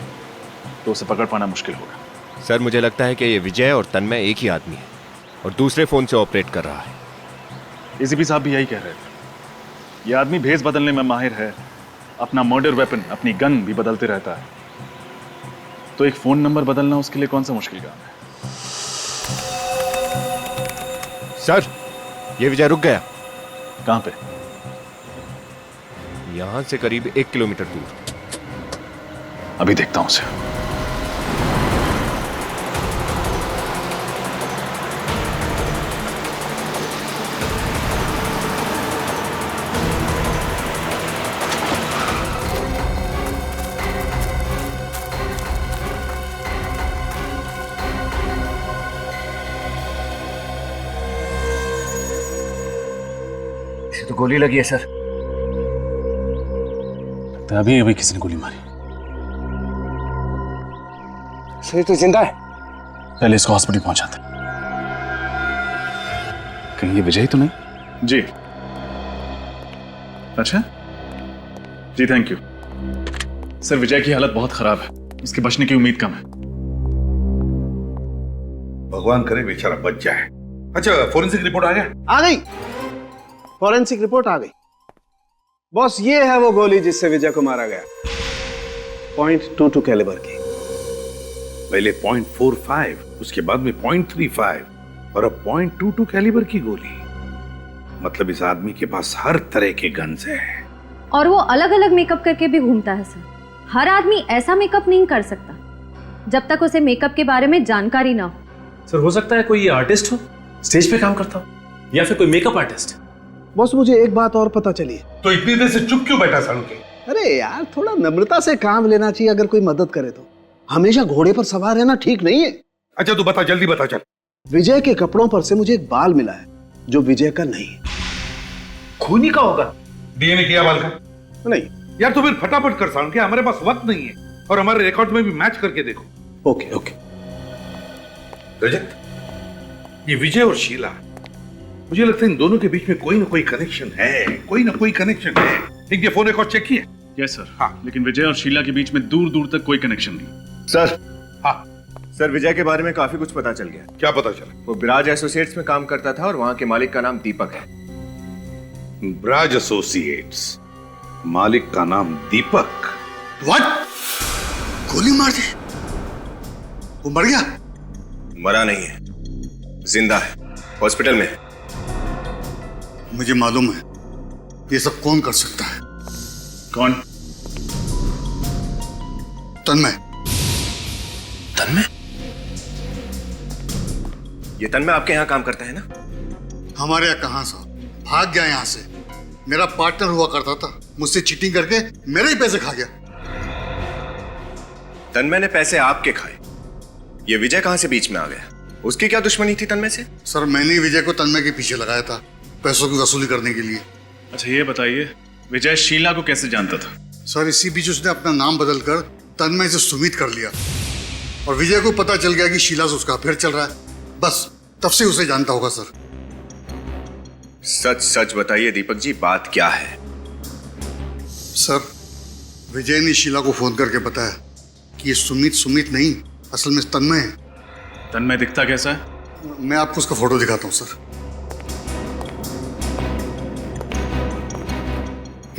तो उसे पकड़ पाना मुश्किल होगा। सर, मुझे लगता है कि ये विजय और तन्मय एक ही आदमी है और दूसरे फोन से ऑपरेट कर रहा है। एसीपी साहब भी यही कह रहे थे। ये आदमी भेस बदलने में माहिर है, अपना मर्डर वेपन, अपनी गन भी बदलते रहता है। तो एक फोन नंबर बदलना उसके लिए कौन सा मुश्किल काम है? सर, ये विजय रुक गया। कहां पे? यहां से करीब 1 किलोमीटर दूर। अभी देखता हूं उसे। गोली लगी है सर। तो अभी अभी किसी ने गोली मारी। सही तो जिंदा है। पहले इसको हॉस्पिटल पहुंचाते। कहीं ये विजय तो नहीं? जी। अच्छा जी, थैंक यू सर। विजय की हालत बहुत खराब है, उसके बचने की उम्मीद कम है। भगवान करे बेचारा बच जाए। अच्छा, फोरेंसिक रिपोर्ट आ गया? आ गई, फॉरेंसिक रिपोर्ट आ गई बॉस। ये है वो गोली जिससे विजय को मारा गया, .22 कैलिबर की। पहले .45, उसके बाद में .35 और अब .22 कैलिबर की गोली। मतलब इस आदमी के पास हर तरह के गन्स है। और वो अलग अलग मेकअप करके भी घूमता है सर। हर आदमी ऐसा मेकअप नहीं कर सकता जब तक उसे मेकअप के बारे में जानकारी ना हो। सर हो सकता है कोई आर्टिस्ट हो, स्टेज पे काम करता हो, या फिर कोई मेकअप आर्टिस्ट। बॉस मुझे एक बात और पता चली है। तो इतनी देर से चुप क्यों बैठा सालू के? अरे यार, थोड़ा नम्रता से काम लेना चाहिए अगर कोई मदद करे तो। हमेशा घोड़े पर सवार रहना ठीक नहीं है। अच्छा तू बता, जल्दी बता चल। विजय के कपड़ों पर से मुझे एक बाल मिला है जो विजय का नहीं है। खूनी का होगा? डीएनए किया बाल का? नहीं यार तो फिर फटाफट कर सालू के, हमारे पास वक्त नहीं है और हमारे रिकॉर्ड में भी मैच करके देखो। Okay okay. रजत, ये विजय और शीला, मुझे लगता है इन दोनों के बीच में कोई ना कोई कनेक्शन है, कोई ना कोई कनेक्शन है। इनके फोन रिकॉर्ड चेक किए? Yes sir. हाँ, लेकिन विजय और शीला के बीच में दूर दूर तक कोई कनेक्शन नहीं। सर। हाँ सर, विजय के बारे में काफी कुछ पता चल गया। क्या पता चला? वो ब्राज एसोसिएट्स में काम करता था और वहां के मालिक का नाम दीपक है। ब्राज एसोसिएट्स, मालिक का नाम दीपक? व्हाट? गोली मार दी? वो मर गया? मरा नहीं है, जिंदा है, हॉस्पिटल में। मुझे मालूम है ये सब कौन कर सकता है। कौन? तन्मय। तन्मय? ये तन्मय आपके यहाँ काम करता है ना? हमारे यहाँ कहां साहब, भाग गया यहाँ से। मेरा पार्टनर हुआ करता था, मुझसे चीटिंग करके मेरे ही पैसे खा गया। तन्मय ने पैसे आपके खाए, ये विजय कहां से बीच में आ गया? उसकी क्या दुश्मनी थी तन्मय से? सर मैंने ही विजय को तन्मय के पीछे लगाया था, पैसों की वसूली करने के लिए। अच्छा ये बताइए, विजय शीला को कैसे जानता था? सर इसी बीच उसने अपना नाम बदलकर तन्मय से सुमित कर लिया और विजय को पता चल गया कि शीला से उसका अफेयर चल रहा है। बस तब से उसे जानता होगा सर। सच सच बताइए दीपक जी, बात क्या है? सर विजय ने शीला को फोन करके बताया कि ये सुमित नहीं, असल में तन्मय है। तन्मय दिखता कैसा है? मैं आपको उसका फोटो दिखाता हूं सर।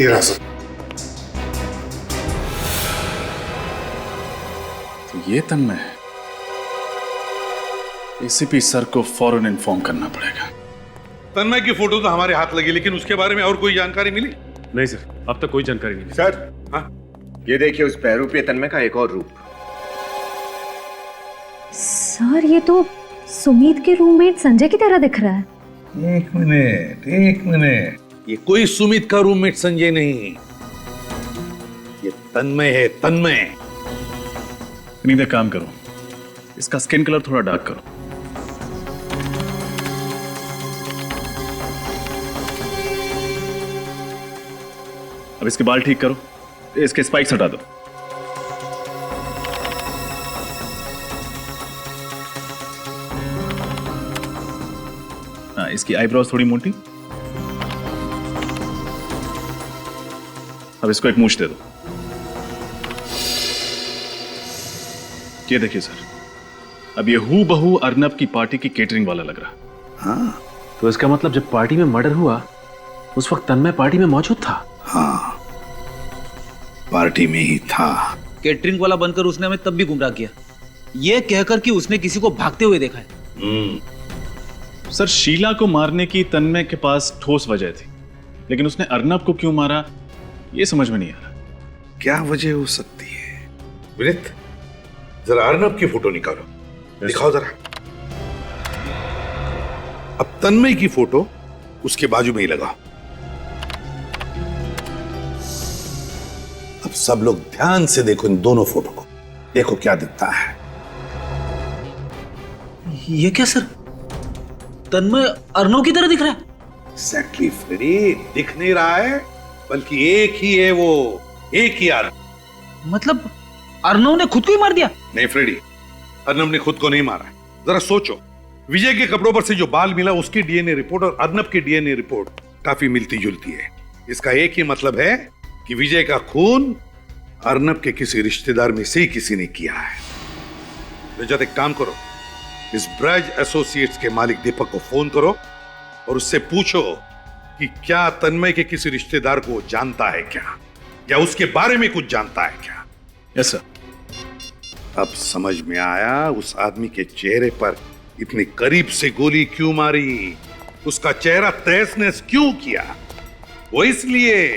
ये रहा सर। तो ये तन्मय है। एसीपी सर को फौरन इन्फॉर्म करना पड़ेगा। तन्मय की फोटो तो हमारे हाथ लगी, लेकिन उसके बारे में और कोई जानकारी मिली? नहीं सर, अब तक कोई जानकारी नहीं। सर हाँ, ये देखिए उस बहरूपीय तन्मय का एक और रूप। सर ये तो सुमित के रूममेट संजय की तरह दिख रहा है। एक मिनट, ये कोई सुमित का रूममेट संजय नहीं, ये तन्मय है, तन्मय। एक काम करो, इसका स्किन कलर थोड़ा डार्क करो। अब इसके बाल ठीक करो, इसके स्पाइक्स हटा दो। हाँ, इसकी आईब्रोज थोड़ी मोटी। अब इसको एक मूंछ दे दो। ये देखिए सर, अब ये हूबहू अर्नब की पार्टी की केटरिंग वाला लग रहा। हाँ, तो इसका मतलब जब पार्टी में मर्डर हुआ उस वक्त तन्मय पार्टी में मौजूद था? हाँ, पार्टी में ही था। केटरिंग वाला बनकर उसने हमें तब भी गुमराह किया, ये कहकर कि उसने किसी को भागते हुए देखा है। सर शीला को मारने की तन्मय के पास ठोस वजह थी, लेकिन उसने अर्नब को क्यों मारा ये समझ में नहीं आ रहा। क्या वजह हो सकती है? विनीत, जरा अर्नब की फोटो निकालो, दिखाओ जरा। अब तन्मय की फोटो उसके बाजू में ही लगाओ। अब सब लोग ध्यान से देखो इन दोनों फोटो को, देखो क्या दिखता है। ये क्या सर, तन्मय अर्नव की तरह दिख रहा है? एग्जैक्टली फ्रेडी, दिख नहीं रहा है, बल्कि एक ही है वो, एक ही आदमी। मतलब अर्नव ने खुद को ही मार दिया? नहीं फ्रेडी, अर्नब ने खुद को नहीं मारा है। जरा सोचो, विजय के कपड़ों पर से जो बाल मिला उसकी डीएनए रिपोर्ट और अर्नब की डीएनए रिपोर्ट काफी मिलती जुलती है। इसका एक ही मतलब है कि विजय का खून अर्नब के किसी रिश्तेदार में से ही किसी ने किया है। रजत, एक काम करो, इस ब्रज एसोसिएट्स के मालिक दीपक को फोन करो और उससे पूछो कि क्या तन्मय के किसी रिश्तेदार को जानता है क्या, या उसके बारे में कुछ जानता है क्या। Yes sir. अब समझ में आया उस आदमी के चेहरे पर इतनी करीब से गोली क्यों मारी, उसका चेहरा तहस नहस क्यों किया। वो इसलिए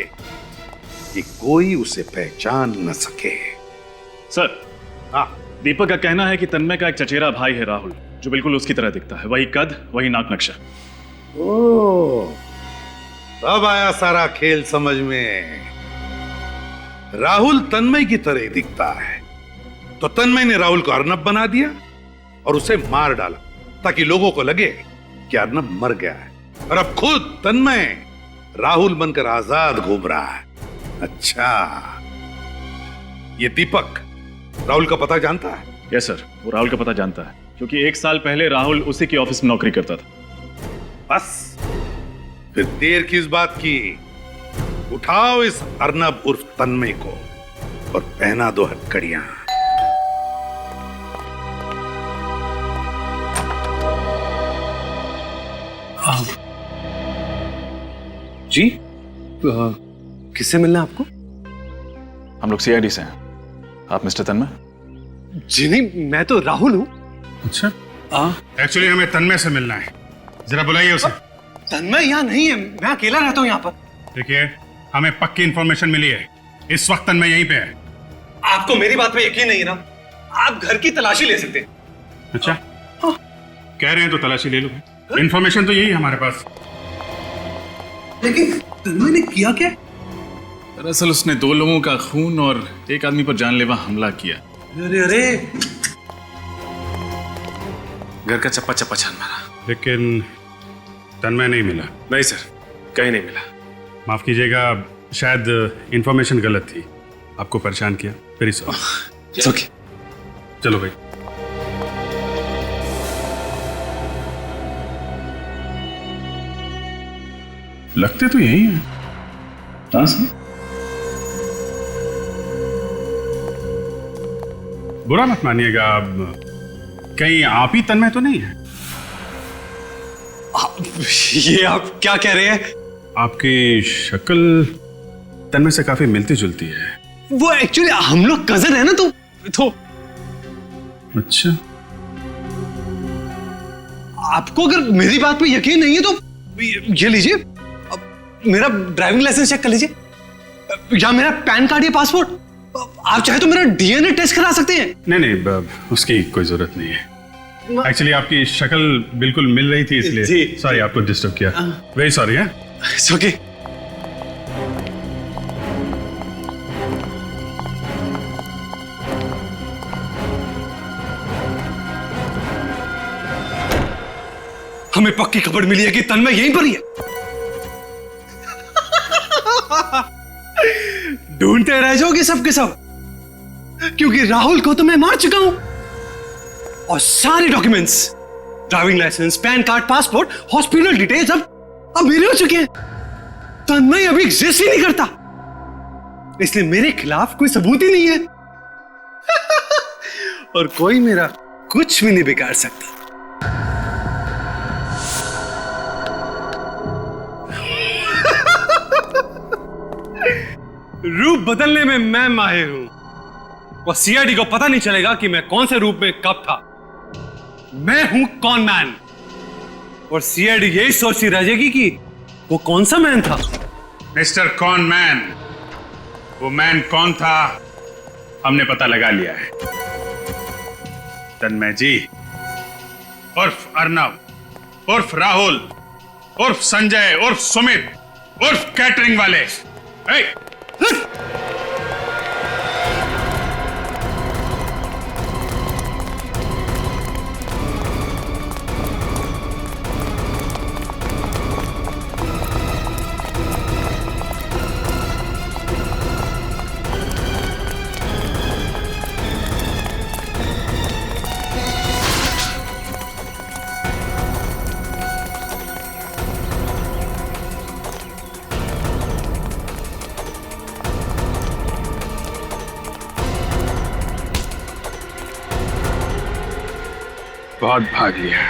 कि कोई उसे पहचान न सके। सर, हाँ, दीपक का कहना है कि तन्मय का एक चचेरा भाई है राहुल, जो बिल्कुल उसकी तरह दिखता है, वही कद, वही नाक नक्शा। ओह, अब आया सारा खेल समझ में। राहुल तन्मय की तरह ही दिखता है, तो तन्मय ने राहुल को अर्नब बना दिया और उसे मार डाला ताकि लोगों को लगे कि अर्नब मर गया है, और अब खुद तन्मय राहुल बनकर आजाद घूम रहा है। अच्छा, ये दीपक राहुल का पता जानता है? यस सर, वो राहुल का पता जानता है, क्योंकि 1 साल पहले राहुल उसी की ऑफिस में नौकरी करता था। बस फिर देर किस बात की, उठाओ इस अर्नब उर्फ तन्मय को और पहना दो हथकड़ियां। जी, किससे मिलना है आपको? हम लोग सीआईडी से हैं। आप मिस्टर तन्मय? जी नहीं, मैं तो राहुल हूँ। अच्छा, एक्चुअली हमें तन्मय से मिलना है, जरा बुलाइए उसे। तन्मय यहाँ नहीं है, मैं अकेला रहता हूँ यहाँ पर। देखिए, हमें पक्की इंफॉर्मेशन मिली है, इस वक्त तन्मय यहीं पे है। आपको मेरी बात पे यकीन नहीं है ना? आप घर की तलाशी ले सकते हैं। अच्छा, कह रहे हैं तो तलाशी ले लो। इंफॉर्मेशन तो यही है हमारे पास। लेकिन तन्मय ने किया क्या? दरअसल उसने 2 लोगों का खून और एक आदमी पर जानलेवा हमला किया। अरे अरे, घर का चप्पा चप्पा छान मारा। लेकिन तन्मय नहीं मिला। नहीं सर, कहीं नहीं मिला। माफ कीजिएगा, शायद इंफॉर्मेशन गलत थी, आपको परेशान किया, वेरी सॉरी। ओके, चलो भाई। लगते तो यही है। हाँ सर। बुरा मत मानिएगा, अब कहीं आप ही तन्मय तो नहीं है? ये आप क्या कह रहे हैं? आपकी शक्ल तन्मय से काफी मिलती जुलती है। वो एक्चुअली हम लोग कजन है ना, तो अच्छा, आपको अगर मेरी बात पे यकीन नहीं है तो ये लीजिए, मेरा ड्राइविंग लाइसेंस चेक कर लीजिए, या मेरा पैन कार्ड या पासपोर्ट। आप चाहे तो मेरा डीएनए टेस्ट करा सकते हैं। नहीं, उसकी कोई जरूरत नहीं है। एक्चुअली आपकी शक्ल बिल्कुल मिल रही थी, इसलिए सॉरी आपको डिस्टर्ब किया, वेरी सॉरी। है इट्स ओके। हमें पक्की खबर मिली है कि तन्मय यहीं पर ही है। ढूंढते रह जाओगे सबके सब, क्योंकि राहुल को तो मैं मार चुका हूं, और सारे documents, driving licence, PAN card, passport, hospital details अब मेरे हो चुके हैं। तन्मय अभी एग्जिस्ट ही नहीं करता, इसलिए मेरे खिलाफ कोई सबूत ही नहीं है। और कोई मेरा कुछ भी नहीं बिगाड़ सकता। रूप बदलने में मैं माहिर हूं, और सीआईडी को पता नहीं चलेगा कि मैं कौन से रूप में कब था। मैं हूं कॉन मैन, और सीआईडी यही सोचती रह जाएगी कि वो कौन सा मैन था। मिस्टर कॉन मैन, वो मैन कौन था हमने पता लगा लिया है। तन्मय जी उर्फ अर्नव, उर्फ राहुल, उर्फ संजय, उर्फ सुमित, उर्फ कैटरिंग वाले। बहुत भाग लिया।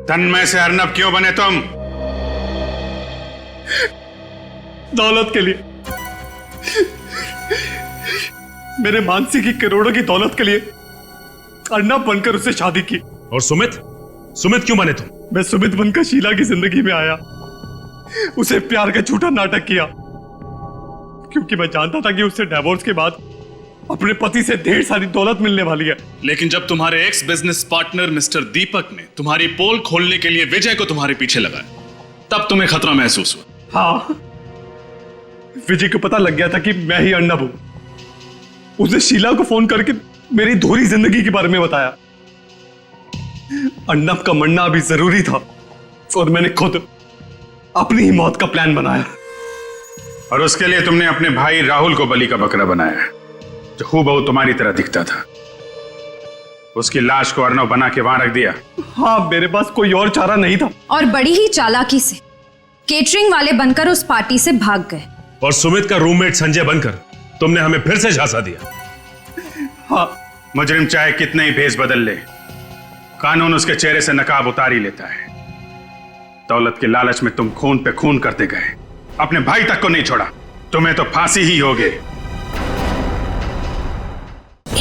तन्मय से अर्नब क्यों बने तुम? दौलत के लिए, मेरे मानसी की करोड़ों की दौलत के लिए अर्नब बनकर उससे शादी की। और सुमित क्यों बने तुम? मैं सुमित बनकर शीला की जिंदगी में आया, उसे प्यार का झूठा नाटक किया, क्योंकि मैं जानता था कि उससे डिवोर्स के बाद अपने पति से ढेर सारी दौलत मिलने वाली है। लेकिन जब तुम्हारे एक्स बिजनेस पार्टनर मिस्टर दीपक ने तुम्हारी पोल खोलने के लिए विजय को तुम्हारे पीछे लगाया, तब तुम्हें खतरा महसूस हुआ। हाँ, विजय को पता लग गया था कि मैं ही अर्नब हूं। उसने शीला को फोन करके मेरी धोरी जिंदगी के बारे में बताया। अर्नब का मरना अभी जरूरी था और मैंने खुद अपनी ही मौत का प्लान बनाया। और उसके लिए तुमने अपने भाई राहुल को बलि का बकरा बनाया, जो हूबहू तुम्हारी तरह दिखता था। उसकी लाश को अर्नब बना के वहां रख दिया। हाँ, मेरे पास कोई और चारा नहीं था। और बड़ी ही चालाकी से केटरिंग वाले बनकर उस पार्टी से भाग गए। और सुमित का रूममेट संजय बनकर तुमने हमें फिर से झांसा दिया। हाँ, मुजरिम चाहे कितने ही भेष बदल ले, कानून उसके चेहरे से नकाब उतार ही लेता है। दौलत के लालच में तुम खून पे खून करते गए, अपने भाई तक को नहीं छोड़ा। तुम्हें तो फांसी ही होगी।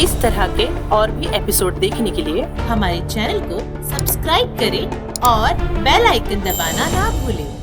इस तरह के और भी एपिसोड देखने के लिए हमारे चैनल को सब्सक्राइब करें और बेल आइकन दबाना ना भूलें।